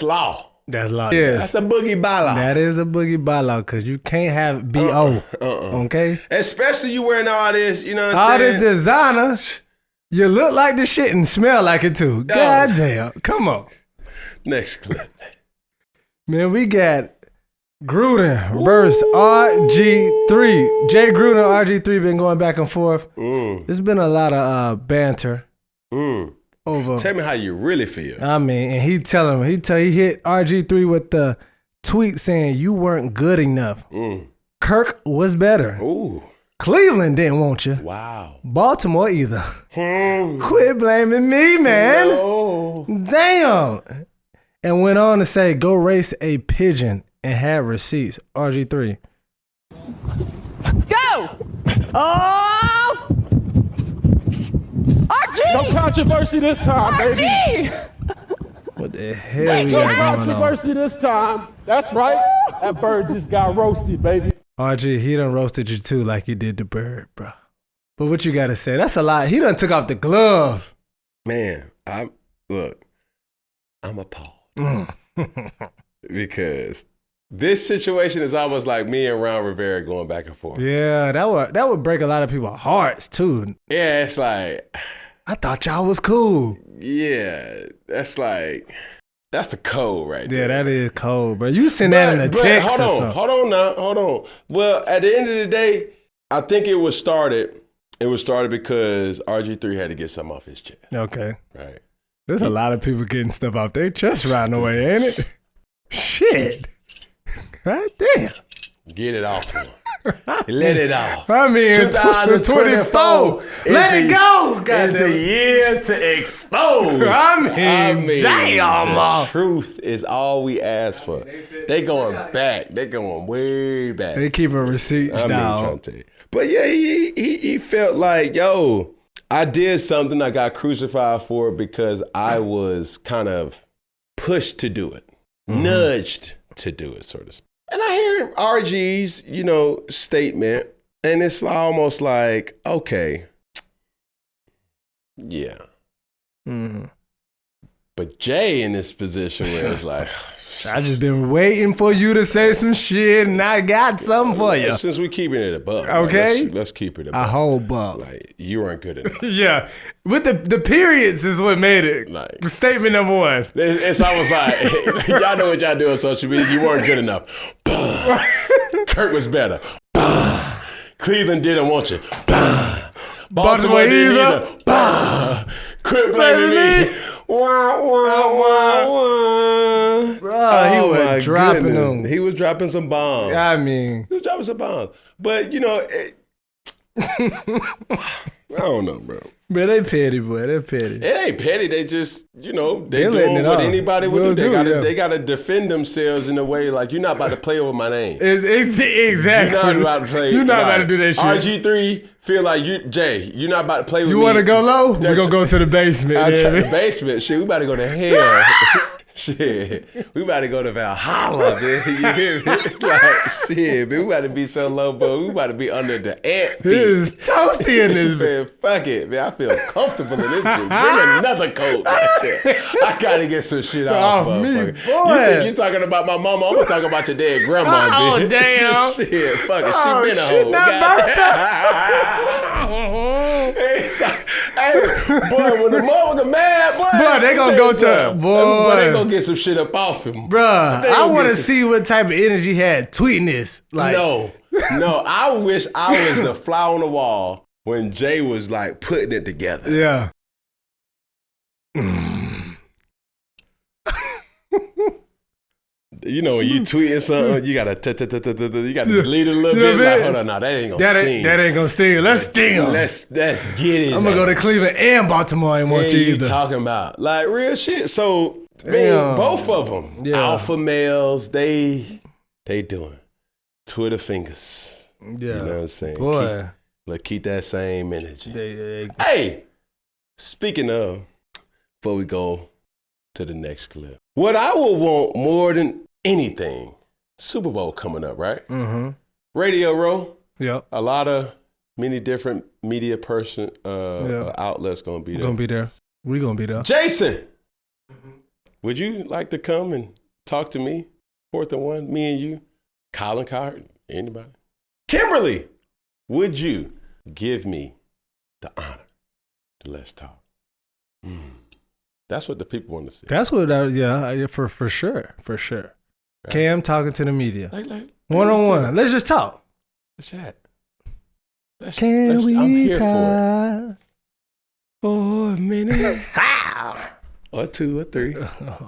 law. That's law. Yes. That's a boogie bylaw. That is a boogie bylaw because you can't have B.O. Okay? Especially you wearing all this, you know what I'm saying? All this designer. You look like the shit and smell like it too. God damn. Come on. Next clip. Man, we got Gruden versus RG3. Jay Gruden and RG3 been going back and forth. There's been a lot of banter over. Tell me how you really feel. I mean, and he hit RG3 with the tweet saying you weren't good enough. Kirk was better. Ooh. Cleveland didn't want you. Wow. Baltimore either. Quit blaming me, man. No. Damn. And went on to say, go race a pigeon and had receipts. RG3. Go! Oh! RG! No controversy this time, baby. RG! What the hell we No got going on? controversy this time. That's right. That bird just got roasted, baby. RG, he done roasted you too like he did the bird, bro. But what you got to say? That's a lot. He done took off the gloves. Man, I'm appalled. Because this situation is almost like me and Ron Rivera going back and forth. Yeah, that would break a lot of people's hearts too. Yeah, it's like, I thought y'all was cool. yeah, that's the code right there. Yeah, that is cold, bro. You send that in a text or something. Hold on. Well, at the end of the day, I think it was started because RG3 had to get something off his chest. Okay. Right. There's a lot of people getting stuff off their chest right away, ain't it? Shit. God damn. Get it off him. Let it off. I mean, 2024. Let it go. It's the year to expose. I mean, damn. The truth is all we ask for. They going back. They going way back. They keeping receipts now. Trying to tell you. But yeah, he felt like, yo, I did something. I got crucified for it because I was kind of pushed to do it, nudged to do it, so to speak. And I hear RG's, statement, and it's almost like, okay, yeah. Mm-hmm. But Jay in this position where it's like, I just been waiting for you to say some shit, and I got something for you. Since we keeping it above, okay, like, let's keep it above. A whole buck. Like, you weren't good enough. Yeah, with the periods is what made it. Like, statement number one. It's almost like y'all know what y'all do on social media. You weren't good enough. Kurt was better. Cleveland didn't want you. Baltimore didn't either. Quit blaming me. Wah, wah, wah, wah. Bro, he was dropping them. He was dropping some bombs. I mean, he was dropping some bombs. But I don't know, bro. But they petty, boy. They're petty. It ain't petty. They just, they letting doing it what off. anybody would do. Yeah. They gotta defend themselves in a way like, you're not about to play with my name. Exactly. You're not about to play. You're not about to do that shit. RG3 feel like Jay, you're not about to play with me. You want to go low? We're going to go to the basement. The basement. Shit, we about to go to hell. Shit, we about to go to Valhalla, man. You hear me? Like, shit, man, we about to be so low, bro. We about to be under the ant feet. It is toasty in this man. Fuck it, man. I feel comfortable in this bitch. Bring another coat right there. I gotta get some shit off me, boy. You think you talking about my mama? I'm gonna talk about your dead grandma, Oh, bitch. damn. Shit, fuck it. Oh, She been a shit, hoe. Hey, boy, when the motherfucker mad, boy, they gonna go to, boy. They gonna get some shit up off him. Bruh, I want to see what type of energy he had tweeting this. Like, No, I wish I was the fly on the wall when Jay was like putting it together. Yeah. When you tweeting something, you gotta delete it a little bit. Like, hold on, no, that ain't gonna sting. That ain't gonna sting. Let's sting him. Let's get it. I'm gonna go to Cleveland and Baltimore. I ain't want you either. Talking about like real shit. So both of them, alpha males, they doing Twitter fingers. Yeah, you know what I'm saying. Boy, keep that same energy. Hey, speaking of, before we go to the next clip, what I would want more than anything, Super Bowl coming up, right? Mm-hmm. Radio Row. Yep. A lot of many different media outlets gonna be there. We're gonna be there. We're gonna be there. Jason, would you like to come and talk to me? 4th&1, me and you, Colin Card, anybody? Kimberly, would you give me the honor to let's talk? That's what the people want to see. That's what, for sure. Right. Cam talking to the media. One-on-one. Let's just talk. Let's chat. Can we I'm here talk for a minute? Or two or three.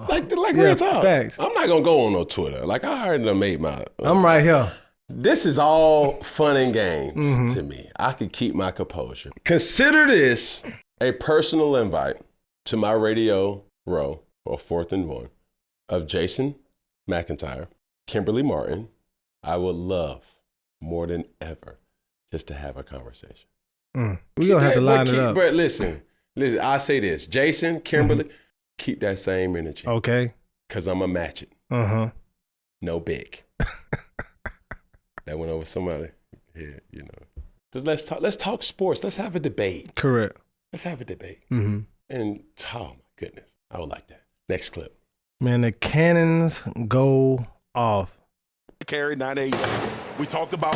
Like real talk. Facts. I'm not going to go on no Twitter. Like, I already done made my... I'm right here. This is all fun and games to me. I could keep my composure. Consider this a personal invite to my Radio Row, or 4th&1, of Jason McIntyre Kimberly Martin, I would love more than ever just to have a conversation. We're going to have to line it up. But listen, I say this. Jason, Kimberly, keep that same energy. Okay. Because I'm going to match it. Uh-huh. No big. That went over somebody here, you know. But let's talk sports. Let's have a debate. Correct. Let's have a debate. Mm-hmm. And, oh, my goodness. I would like that. Next clip. Man, the cannons go off. Carry 9-8. We talked about.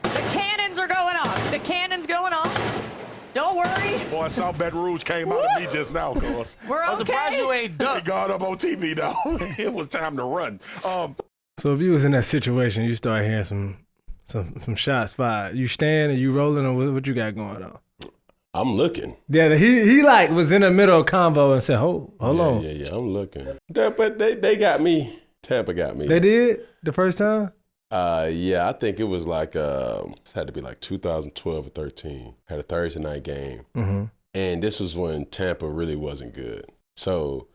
The cannons are going off. The cannons going off. Don't worry. Boy, South Baton Rouge came out of me just now, cuz. We're okay. I'm surprised you ain't ducked. They got up on TV, though. It was time to run. So if you was in that situation, you start hearing some shots fired. You stand and you rolling, or what you got going on? I'm looking. Yeah, he like was in the middle of combo and said, hold on. Yeah, I'm looking. But they got me. Tampa got me. They did the first time? Yeah, I think it was like, it had to be like 2012 or 13. Had a Thursday night game. Mm-hmm. And this was when Tampa really wasn't good. So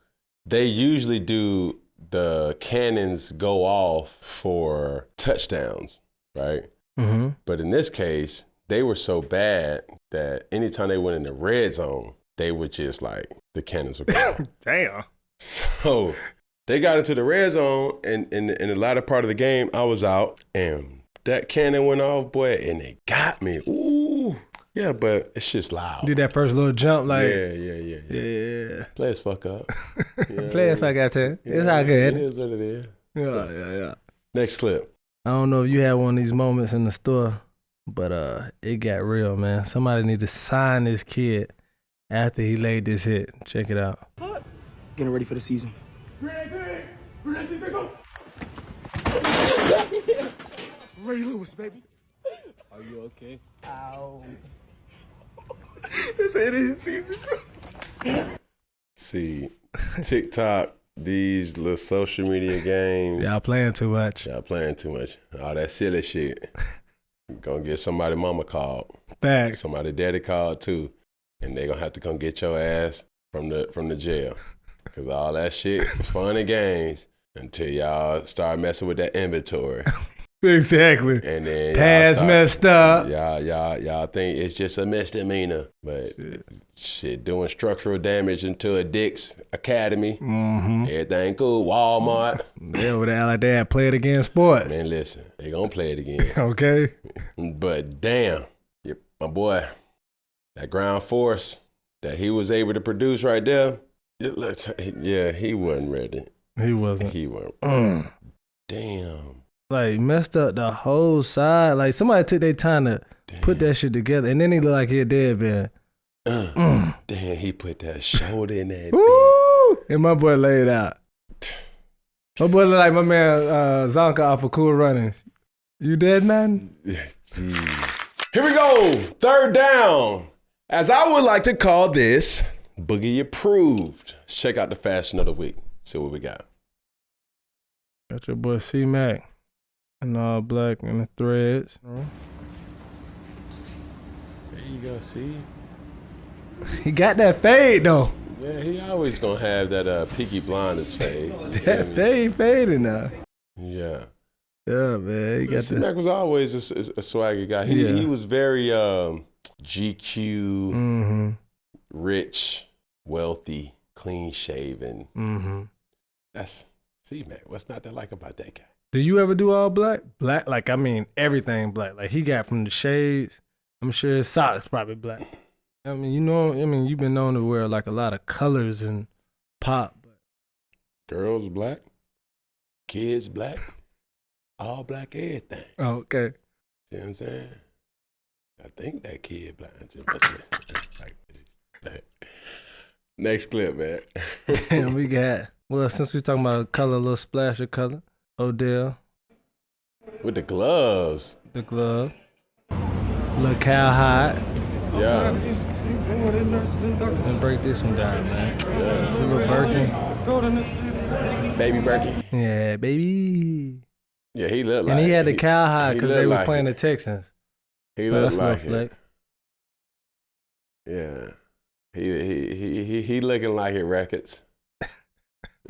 they usually do the cannons go off for touchdowns, right? Mm-hmm. But in this case, they were so bad that anytime they went in the red zone, they would just like, the cannons would go. Damn. So they got into the red zone, and in the latter part of the game, I was out, and that cannon went off, boy, and it got me. Ooh. Yeah, but it's just loud. Did that first little jump like. Yeah. Players fuck up. Players fuck up too. It's all good. It is what it is. Yeah. Next clip. I don't know if you had one of these moments in the store, but it got real, man. Somebody need to sign this kid after he laid this hit. Check it out. Getting ready for the season. Ray Lewis, baby. Are you okay? Ow. This ain't his season. See, TikTok, these little social media games. Y'all playing too much. All that silly shit. Gonna get somebody mama called. Back. Somebody daddy called too. And they gonna have to come get your ass from the jail. Cause all that shit, fun and games, until y'all start messing with that inventory. Exactly. And then pass messed up. Y'all think it's just a misdemeanor, but shit doing structural damage into a Dick's Academy. Mm-hmm. Everything cool. Walmart. They over there like that. Play it again, sports. Man, listen, they gonna play it again. Okay. But damn, my boy, that ground force that he was able to produce right there. Yeah, he wasn't ready. He wasn't. Damn. Like messed up the whole side. Like somebody took their time to put that shit together, and then he looked like he a dead man. Damn, he put that shoulder in that. Woo! And my boy laid out. My boy look like my man Zonka off of Cool Runnings. You dead, man? Here we go. Third down. As I would like to call this, Boogie approved. Let's check out the fashion of the week. See what we got. Got your boy C-Mac in all black and the threads. There you go, see? He got that fade, though. Yeah, he always gonna have that Peaky Blinders fade. That fading now. Yeah. Yeah, man. He got C-Mac was always a swagger guy. He was very GQ, rich, wealthy, clean shaven. Mm-hmm. That's C-Mac. What's not to like about that guy? Do you ever do all black? Black, like, I mean, everything black. Like, he got from the shades. I'm sure his socks probably black. I mean, you've been known to wear, like, a lot of colors and pop. But girls black, kids black, all black everything. Oh, okay. See what I'm saying? I think that kid black. Next clip, man. And we got, well, since we're talking about color, a little splash of color, Odell. With the gloves. The glove. Little cowhide. Yeah. Let's break this one down, man. Yeah. It's a little Birkin. Baby Birkin. Yeah, baby. Yeah, he looked like and he had the cowhide because they was like playing the Texans. He looked like it. Yeah. He looking like it records.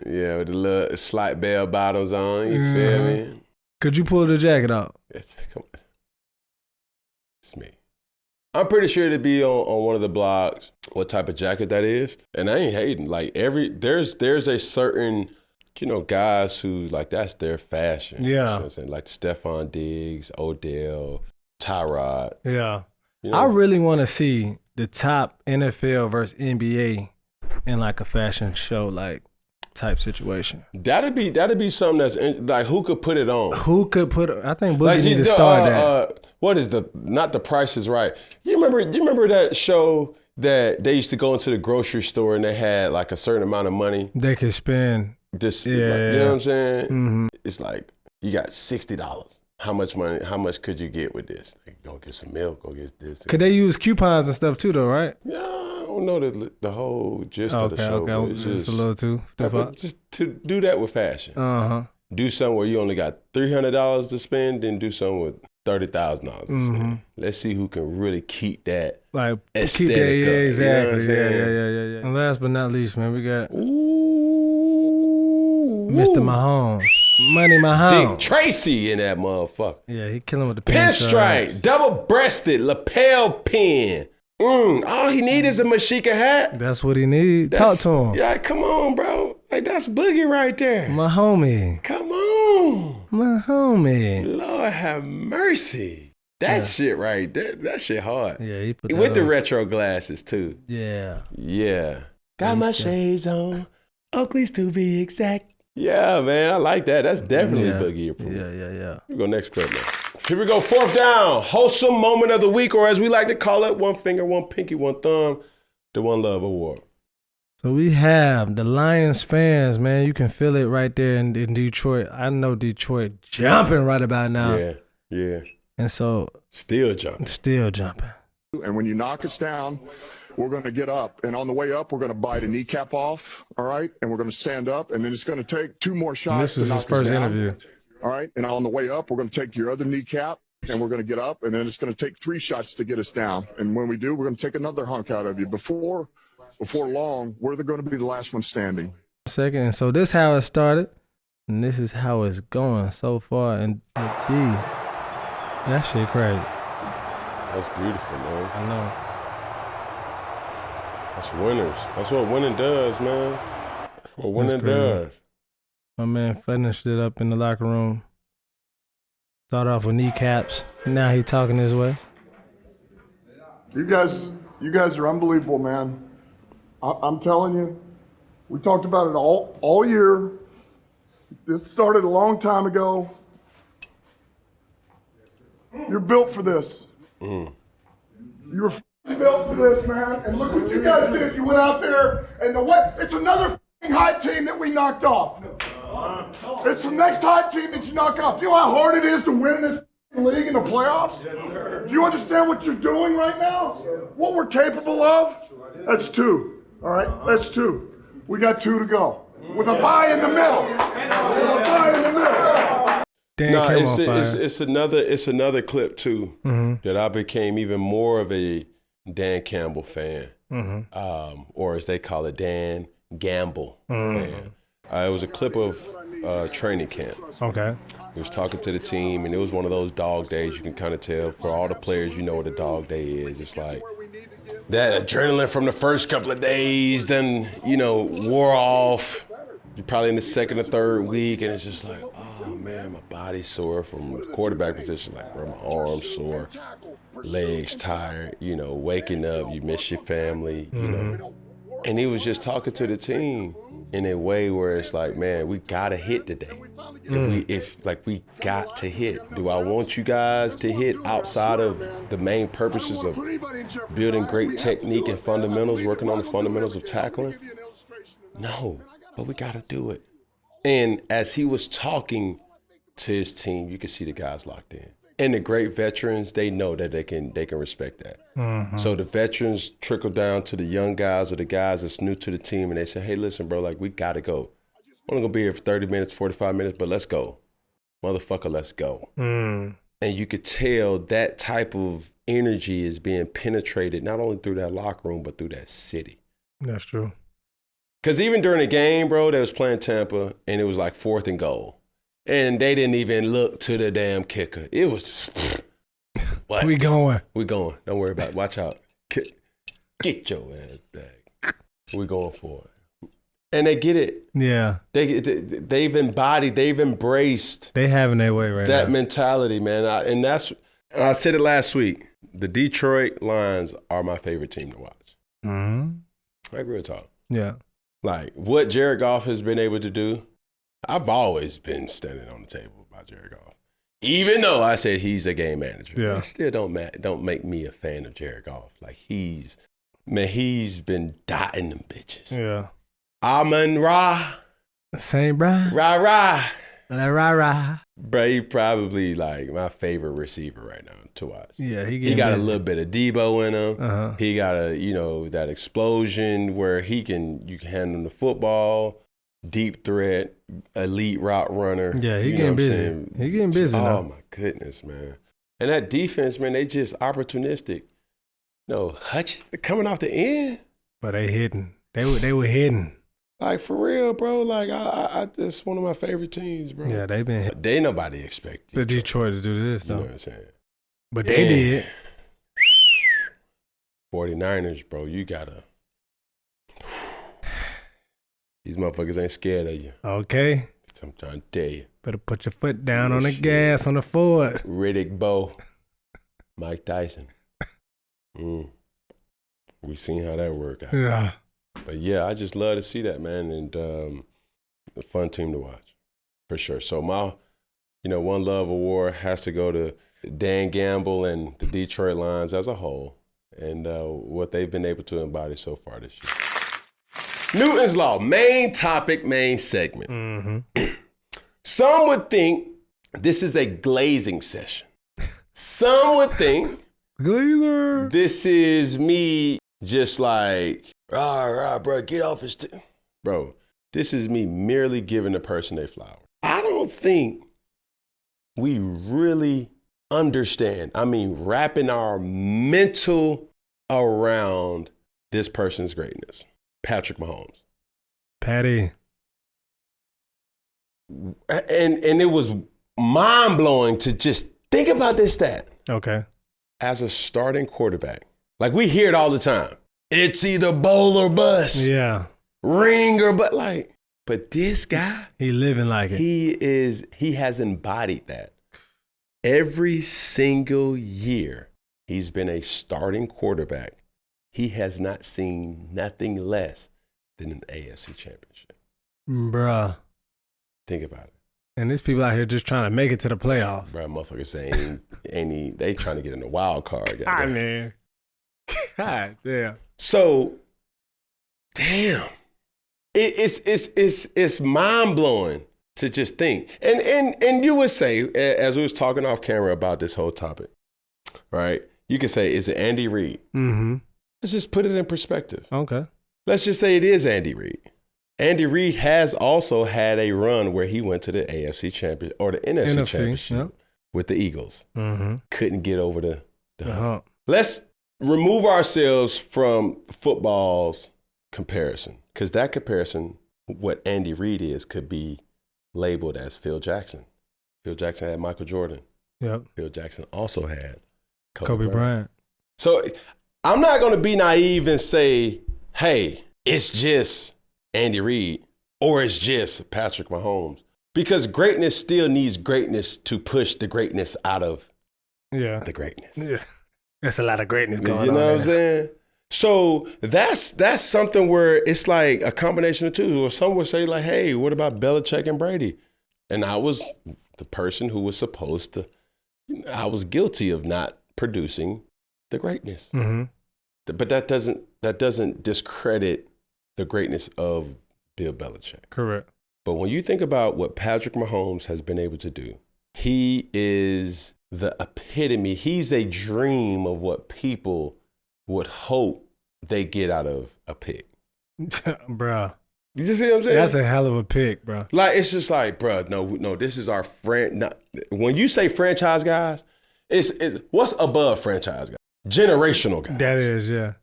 Yeah, with the little slight bell bottoms on. You feel me? Could you pull the jacket out? Come on. It's me. I'm pretty sure to be on one of the blogs what type of jacket that is. And I ain't hating. Like there's a certain, guys who like that's their fashion. Yeah. You know what I'm saying? Like Stephon Diggs, Odell, Tyrod. Yeah. I really want to see the top NFL versus NBA in like a fashion show like type situation. That'd be something that's like who could put it on? I think Boogie need to start that. What is not The Price is Right? You remember that show that they used to go into the grocery store and they had like a certain amount of money they could spend. You know what I'm saying? Mm-hmm. It's like you got $60. How much could you get with this? Like, go get some milk, go get this. Could they use coupons and stuff too though, right? Yeah, I don't know the whole gist of the show. Okay, it's just a little too. Just to do that with fashion. Do something where you only got $300 to spend, then do something with $30,000 to spend. Let's see who can really keep that aesthetic up. Exactly. You know Yeah. And last but not least, man, we got Mr. Mahomes. Money Mahomes. Dick Tracy in that motherfucker. Yeah, he killing with the pinstripe, double-breasted, lapel pin. All he need is a Mashika hat. That's what he need. Talk to him. Yeah, come on, bro. Like, that's Boogie right there. My homie. Come on. My homie. Lord have mercy. That shit right there, that shit hard. Yeah, he put that with the on. retro glasses, too. Yeah. Got my shades on. Oakley's to be exact. Yeah, man, I like that. That's definitely Boogie approved. Yeah. Here we go, next clip, man. Here we go, 4th down. Wholesome moment of the week, or as we like to call it, one finger, one pinky, one thumb, the One Love Award. So we have the Lions fans, man. You can feel it right there in Detroit. I know Detroit jumping right about now. Yeah. And so. Still jumping. And when you knock us down, we're going to get up. And on the way up, we're going to bite a kneecap off, all right? And we're going to stand up. And then it's going to take 2 more shots This is to knock his first us down. interview. All right? And on the way up, we're going to take your other kneecap, and we're going to get up. And then it's going to take 3 shots to get us down. And when we do, we're going to take another hunk out of you. Before long, we're going to be the last one standing. Second, and so this is how it started, and this is how it's going so far. And that shit crazy. That's beautiful, man. I know. That's winners. That's what winning does, man. That's what winning does. My man finished it up in the locker room. Started off with kneecaps. Now he talking this way. You guys are unbelievable, man. I'm telling you, we talked about it all year. This started a long time ago. You're built for this. You're built for this, man. And look what you guys did. You went out there, and it's another hot team that we knocked off. It's the next hot team that you knock off. Do you know how hard it is to win in this league in the playoffs? Do you understand what you're doing right now? What we're capable of? That's 2. All right? That's 2. We got 2 to go. With a bye in the middle. It's another clip too that I became even more of a Dan Campbell fan, or as they call it, Dan Gamble fan. It was a clip of training camp. Okay. He was talking to the team, and it was one of those dog days. You can kind of tell for all the players, you know what a dog day is. It's like that adrenaline from the first couple of days, then wore off. You're probably in the second or third week, and it's just like, oh man, my body's sore from the quarterback position. Like, bro, my arms sore, legs tired. Waking up, you miss your family. And he was just talking to the team in a way where it's like, man, we gotta hit today. We got to hit. Do I want you guys to hit outside of the main purposes of building great technique and fundamentals, working on the fundamentals of tackling? No. But we got to do it. And as he was talking to his team, you could see the guys locked in. And the great veterans, they know that they can respect that. So the veterans trickle down to the young guys or the guys that's new to the team, and they say, hey, listen, bro, we got to go. I'm only going to be here for 30 minutes, 45 minutes, but let's go. Motherfucker, let's go. And you could tell that type of energy is being penetrated not only through that locker room, but through that city. That's true. Because even during the game, bro, they was playing Tampa, and it was like 4th and goal. And they didn't even look to the damn kicker. It was just, what? We going. We going. Don't worry about it. Watch out. Get your ass back. We going for it. And they get it. Yeah. They've embodied, they've embraced. They having their way right that now. mentality, man. I said it last week. The Detroit Lions are my favorite team to watch. Mm-hmm. Like real talk. Yeah. Like what Jared Goff has been able to do. I've always been standing on the table about Jared Goff. Even though I said he's a game manager. Yeah. It still don't make me a fan of Jared Goff. Like he's been dotting them bitches. Yeah. Amon Ra. Saint Brian. Rah. Rah. Bro, he probably like my favorite receiver right now to watch. Yeah, he got busy. a little bit of Debo in him. Uh-huh. He got that explosion where you can hand him the football, deep threat, elite route runner. Yeah, he You know getting what I'm busy. saying? He getting busy Oh now. my goodness, man. And that defense, man, they just opportunistic. No, Hutch coming off the end. But they hidden. They were hidden. Like for real, bro. Like I it's one of my favorite teams, bro. Yeah, they been But they nobody expect the Detroit to do this You know though. what I'm saying? But they did. 49ers, bro, you gotta. These motherfuckers ain't scared of you. Okay. I'm trying to tell you. Better put your foot down on the gas on the Ford. Riddick Bowe, Mike Tyson. We seen how that worked out. Yeah. But yeah, I just love to see that, man, and a fun team to watch, for sure. So my, One Love Award has to go to Dan Gamble and the Detroit Lions as a whole, and what they've been able to embody so far this year. Newton's Law, main topic, main segment. Mm-hmm. Some would think this is a glazing session. Some would think Glazer. This is me just like, rah, bro, get off his Bro, this is me merely giving the person a flower. I don't think we really understand, wrapping our mental around this person's greatness. Patrick Mahomes. Patty. And it was mind-blowing to just think about this stat. Okay. As a starting quarterback, like we hear it all the time. It's either bowl or bust. Yeah. Ring or but this guy, he living like it. He has embodied that. Every single year he's been a starting quarterback. He has not seen nothing less than an AFC championship. Bruh. Think about it. And there's people out here just trying to make it to the playoffs. Bruh, motherfuckers saying they trying to get in the wild card. God, man. God damn. So, damn. It's mind blowing to just think. And you would say, as we was talking off camera about this whole topic, right? You could say, is it Andy Reid? Mm-hmm. Let's just put it in perspective. Okay. Let's just say it is Andy Reid. Andy Reid has also had a run where he went to the AFC championship or the NFC championship with the Eagles. Mm-hmm. Couldn't get over the hump. Let's remove ourselves from football's comparison, because that comparison, what Andy Reid is, could be labeled as Phil Jackson. Phil Jackson had Michael Jordan. Yep. Phil Jackson also had Kobe Bryant. So I'm not going to be naive and say, hey, it's just Andy Reid or it's just Patrick Mahomes, because greatness still needs greatness to push the greatness out of the greatness. Yeah. There's a lot of greatness going on. You know what I'm saying? So that's something where it's like a combination of two. Or some would say like, hey, what about Belichick and Brady? And I was the person who was supposed to, I was guilty of not producing the greatness. Mm-hmm. But that doesn't discredit the greatness of Bill Belichick. Correct. But when you think about what Patrick Mahomes has been able to do, he is the epitome. He's a dream of what people would hope they get out of a pick. Bruh. You just see what I'm saying? That's a hell of a pick, bro. Like, it's just like, bro, no, this is our friend. When you say franchise guys, it's what's above franchise guys? Generational guys. That is, yeah.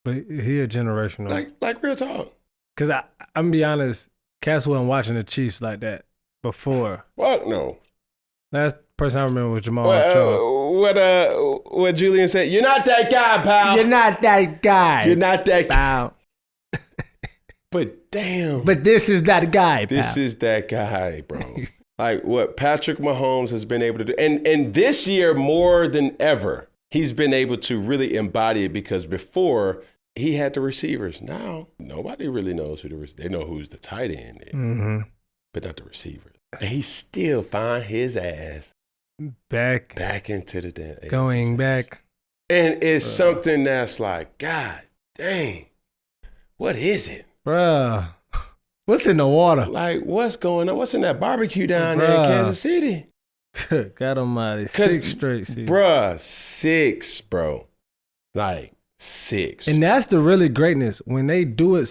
But he a generational. Like real talk. Because I'm going to be honest, Cass wasn't watching the Chiefs like that before. Fuck no. Last person I remember was Jamal Shaw. What Julian said, you're not that guy, pal. You're not that guy. You're not that guy. Pal. But damn. But this is that guy, pal. This is that guy, bro. Like what Patrick Mahomes has been able to do. And this year, more than ever, he's been able to really embody it because before he had the receivers. Now, nobody really knows who they know who's the tight end is, but not the receivers. And he still find his ass back into the damn going back. And it's something that's like, God dang, what is it? Bruh, what's in the water? Like, what's going on? What's in that barbecue down there in Kansas City? God almighty, 6 straight seasons. Bruh, 6, bro. Like, 6. And that's the really greatness. When they do it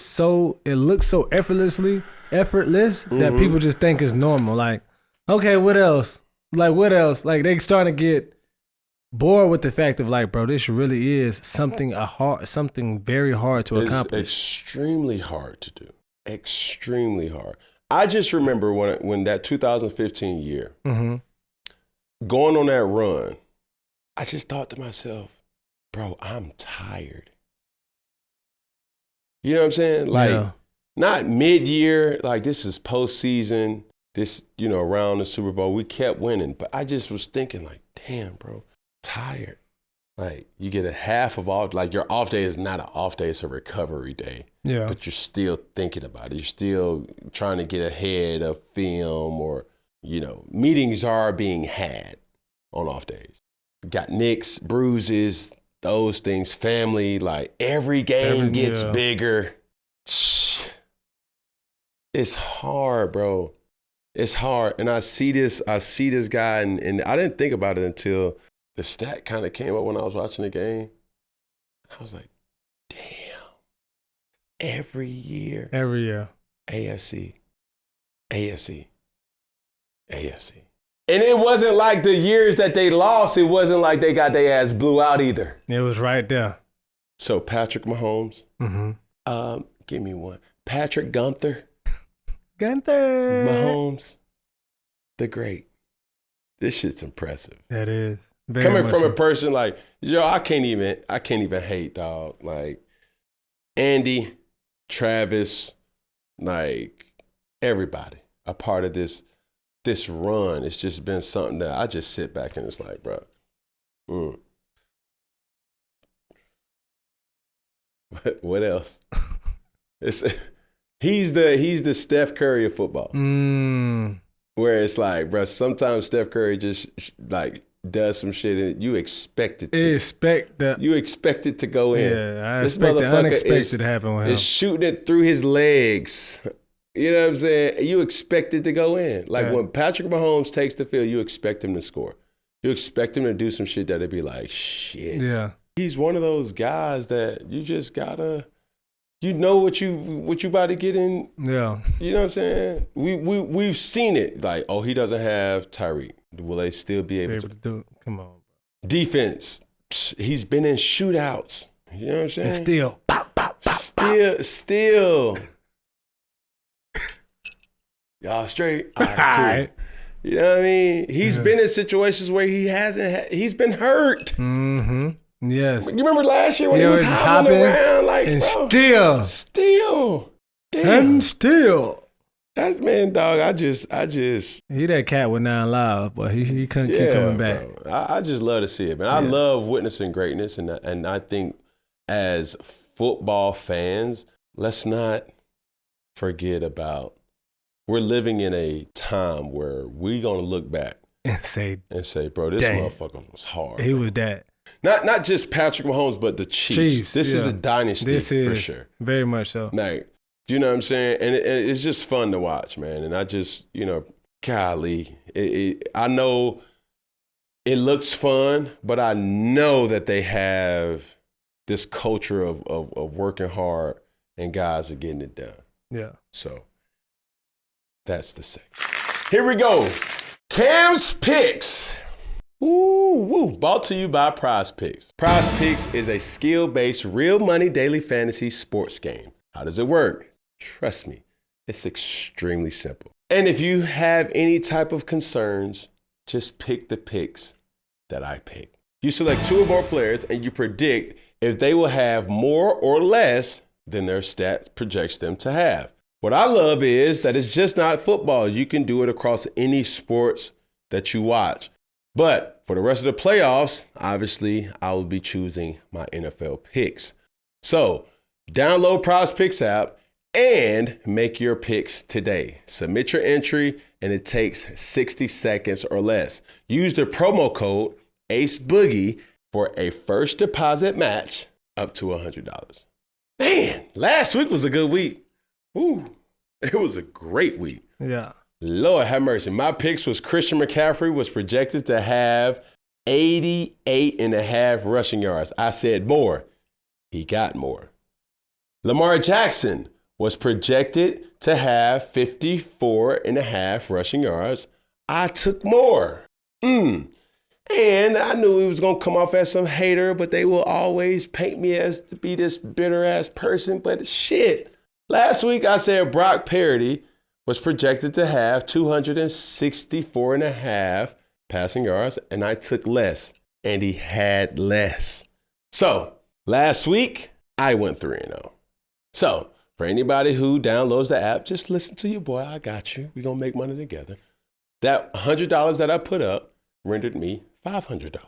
it looks so effortless that people just think it's normal. Like, okay, what else? Like, what else? Like, they starting to get bored with the fact of like, bro, this really is something very hard to accomplish. Extremely hard to do. Extremely hard. I just remember when that 2015 year, going on that run, I just thought to myself, bro, I'm tired. You know what I'm saying? Like, not mid-year, like this is postseason, this, around the Super Bowl, we kept winning. But I just was thinking like, damn, bro, tired. Like, you get a half of off, like your off day is not an off day, it's a recovery day. Yeah. But you're still thinking about it. You're still trying to get ahead of film or, meetings are being had on off days. Got nicks, bruises, those things, family, like every game gets bigger. It's hard, bro. It's hard. And I see this guy and I didn't think about it until the stat kind of came up when I was watching the game. I was like, damn. Every year. AFC. And it wasn't like the years that they lost, it wasn't like they got their ass blew out either. It was right there. So Patrick Mahomes. Give me one. Patrick Gunther. Mahomes. The great. This shit's impressive. That is. Coming from a person like, I can't even hate, dog. Like Andy, Travis, like everybody a part of this run. It's just been something that I just sit back and it's like, bro. What else? He's the Steph Curry of football. Where it's like, bro, sometimes Steph Curry just like does some shit and you expect it. You expect it to go in. Yeah, I expect the unexpected to happen with him. Is shooting it through his legs. You know what I'm saying? You expect it to go in. Like when Patrick Mahomes takes the field, you expect him to score. You expect him to do some shit that'd be like, shit. Yeah. He's one of those guys that you just gotta, what you about to get in. Yeah. You know what I'm saying? We've seen it. Like, oh, he doesn't have Tyreek. Will they still be able to do it? Come on. Defense. He's been in shootouts. You know what I'm saying? And still. Still. Y'all straight? All right, cool. You know what I mean? He's been in situations where he's been hurt. Yes. You remember last year when he was hopping around like, and bro, still. Damn. And still. That's, man, dog, I just. He that cat with 9 lives, but he couldn't keep coming back. Bro. I just love to see it, man. I love witnessing greatness, and I think as football fans, let's not forget about we're living in a time where we're going to look back and say, bro, this motherfucker was hard. He was that. Not just Patrick Mahomes, but the Chiefs. This is a dynasty for sure. Very much so. Like, you know what I'm saying? And it's just fun to watch, man. And I just, golly, I know it looks fun, but I know that they have this culture of working hard and guys are getting it done. Yeah. So that's the same. Here we go. Cam's Picks. Woo. Brought to you by PrizePicks. PrizePicks is a skill-based, real money daily fantasy sports game. How does it work? Trust me, it's extremely simple. And if you have any type of concerns, just pick the picks that I pick. You select 2 or more players and you predict if they will have more or less than their stats projects them to have. What I love is that it's just not football. You can do it across any sports that you watch. But for the rest of the playoffs, obviously, I will be choosing my NFL picks. So download PrizePicks app and make your picks today. Submit your entry and it takes 60 seconds or less. Use the promo code ACEBOOGIE for a first deposit match up to $100. Man, last week was a good week. Ooh, it was a great week. Yeah. Lord have mercy. My picks was Christian McCaffrey was projected to have 88.5 rushing yards. I said more. He got more. Lamar Jackson was projected to have 54.5 rushing yards. I took more. And I knew he was going to come off as some hater, but they will always paint me as to be this bitter ass person. But shit, last week I said Brock Purdy was projected to have 264.5 passing yards, and I took less, and he had less. So last week I went 3-0. So for anybody who downloads the app, just listen to your boy. I got you. We're going to make money together. That $100 that I put up rendered me $500.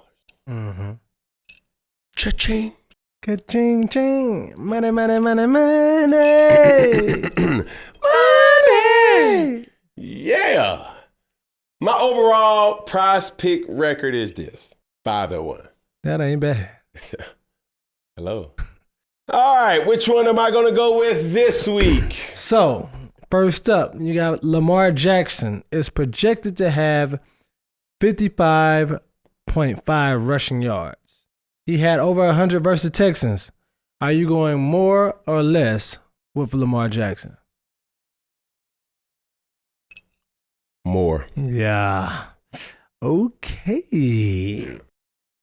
Mm-hmm. Cha-ching. Ka-ching, ching. Money, money, money, money. Money. Yeah. My overall prize pick record is this. 5-1. That ain't bad. Hello. All right. Which one am I going to go with this week? So, first up, you got Lamar Jackson is projected to have 55.5 rushing yards. He had over 100 versus Texans. Are you going more or less with Lamar Jackson? More. Yeah. Okay.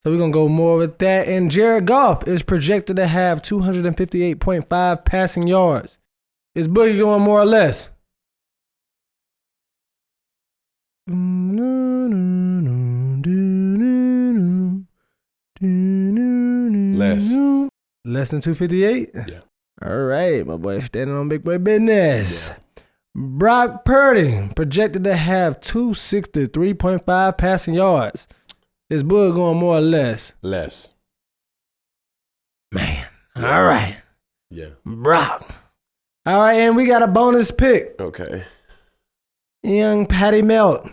So we're going to go more with that. And Jared Goff is projected to have 258.5 passing yards. Is Boogie going more or less? Less. Less than 258? Yeah. All right, my boy standing on big boy business. Yeah. Brock Purdy projected to have 263.5 passing yards. Is Bud going more or less? Less. Man. Yeah. All right. Yeah. Brock. All right, and we got a bonus pick. Okay. Young Patty Melt.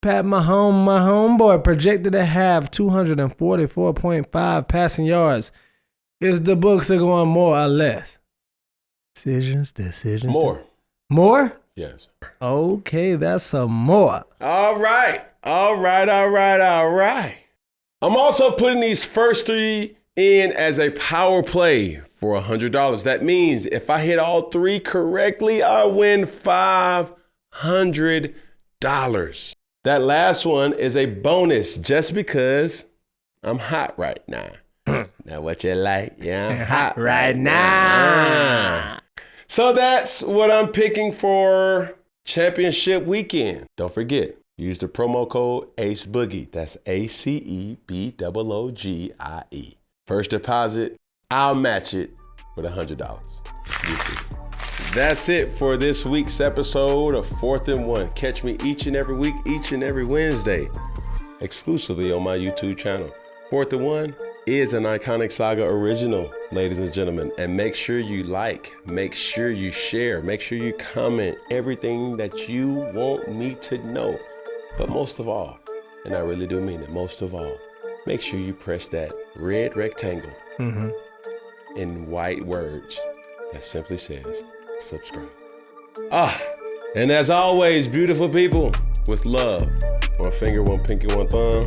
Pat Mahomes, my homeboy, projected to have 244.5 passing yards. Is the Bucs are going more or less? Decisions. More. More? Yes. Okay, that's a more. All right. I'm also putting these first 3 in as a power play for $100. That means if I hit all 3 correctly, I win $500. That last one is a bonus just because I'm hot right now. Now what you like? Yeah, I'm hot right now. So that's what I'm picking for championship weekend. Don't forget, use the promo code ACEBOOGIE. That's ACEBOOGIE. First deposit, I'll match it with $100. That's it for this week's episode of 4th and 1. Catch me each and every week, each and every Wednesday, exclusively on my YouTube channel. 4th and 1 is an Iconic Saga original, ladies and gentlemen. And make sure you like, make sure you share, make sure you comment everything that you want me to know. But most of all, and I really do mean it, most of all, make sure you press that red rectangle in white words that simply says subscribe. And as always, beautiful people, with love, one finger, one pinky, one thumb.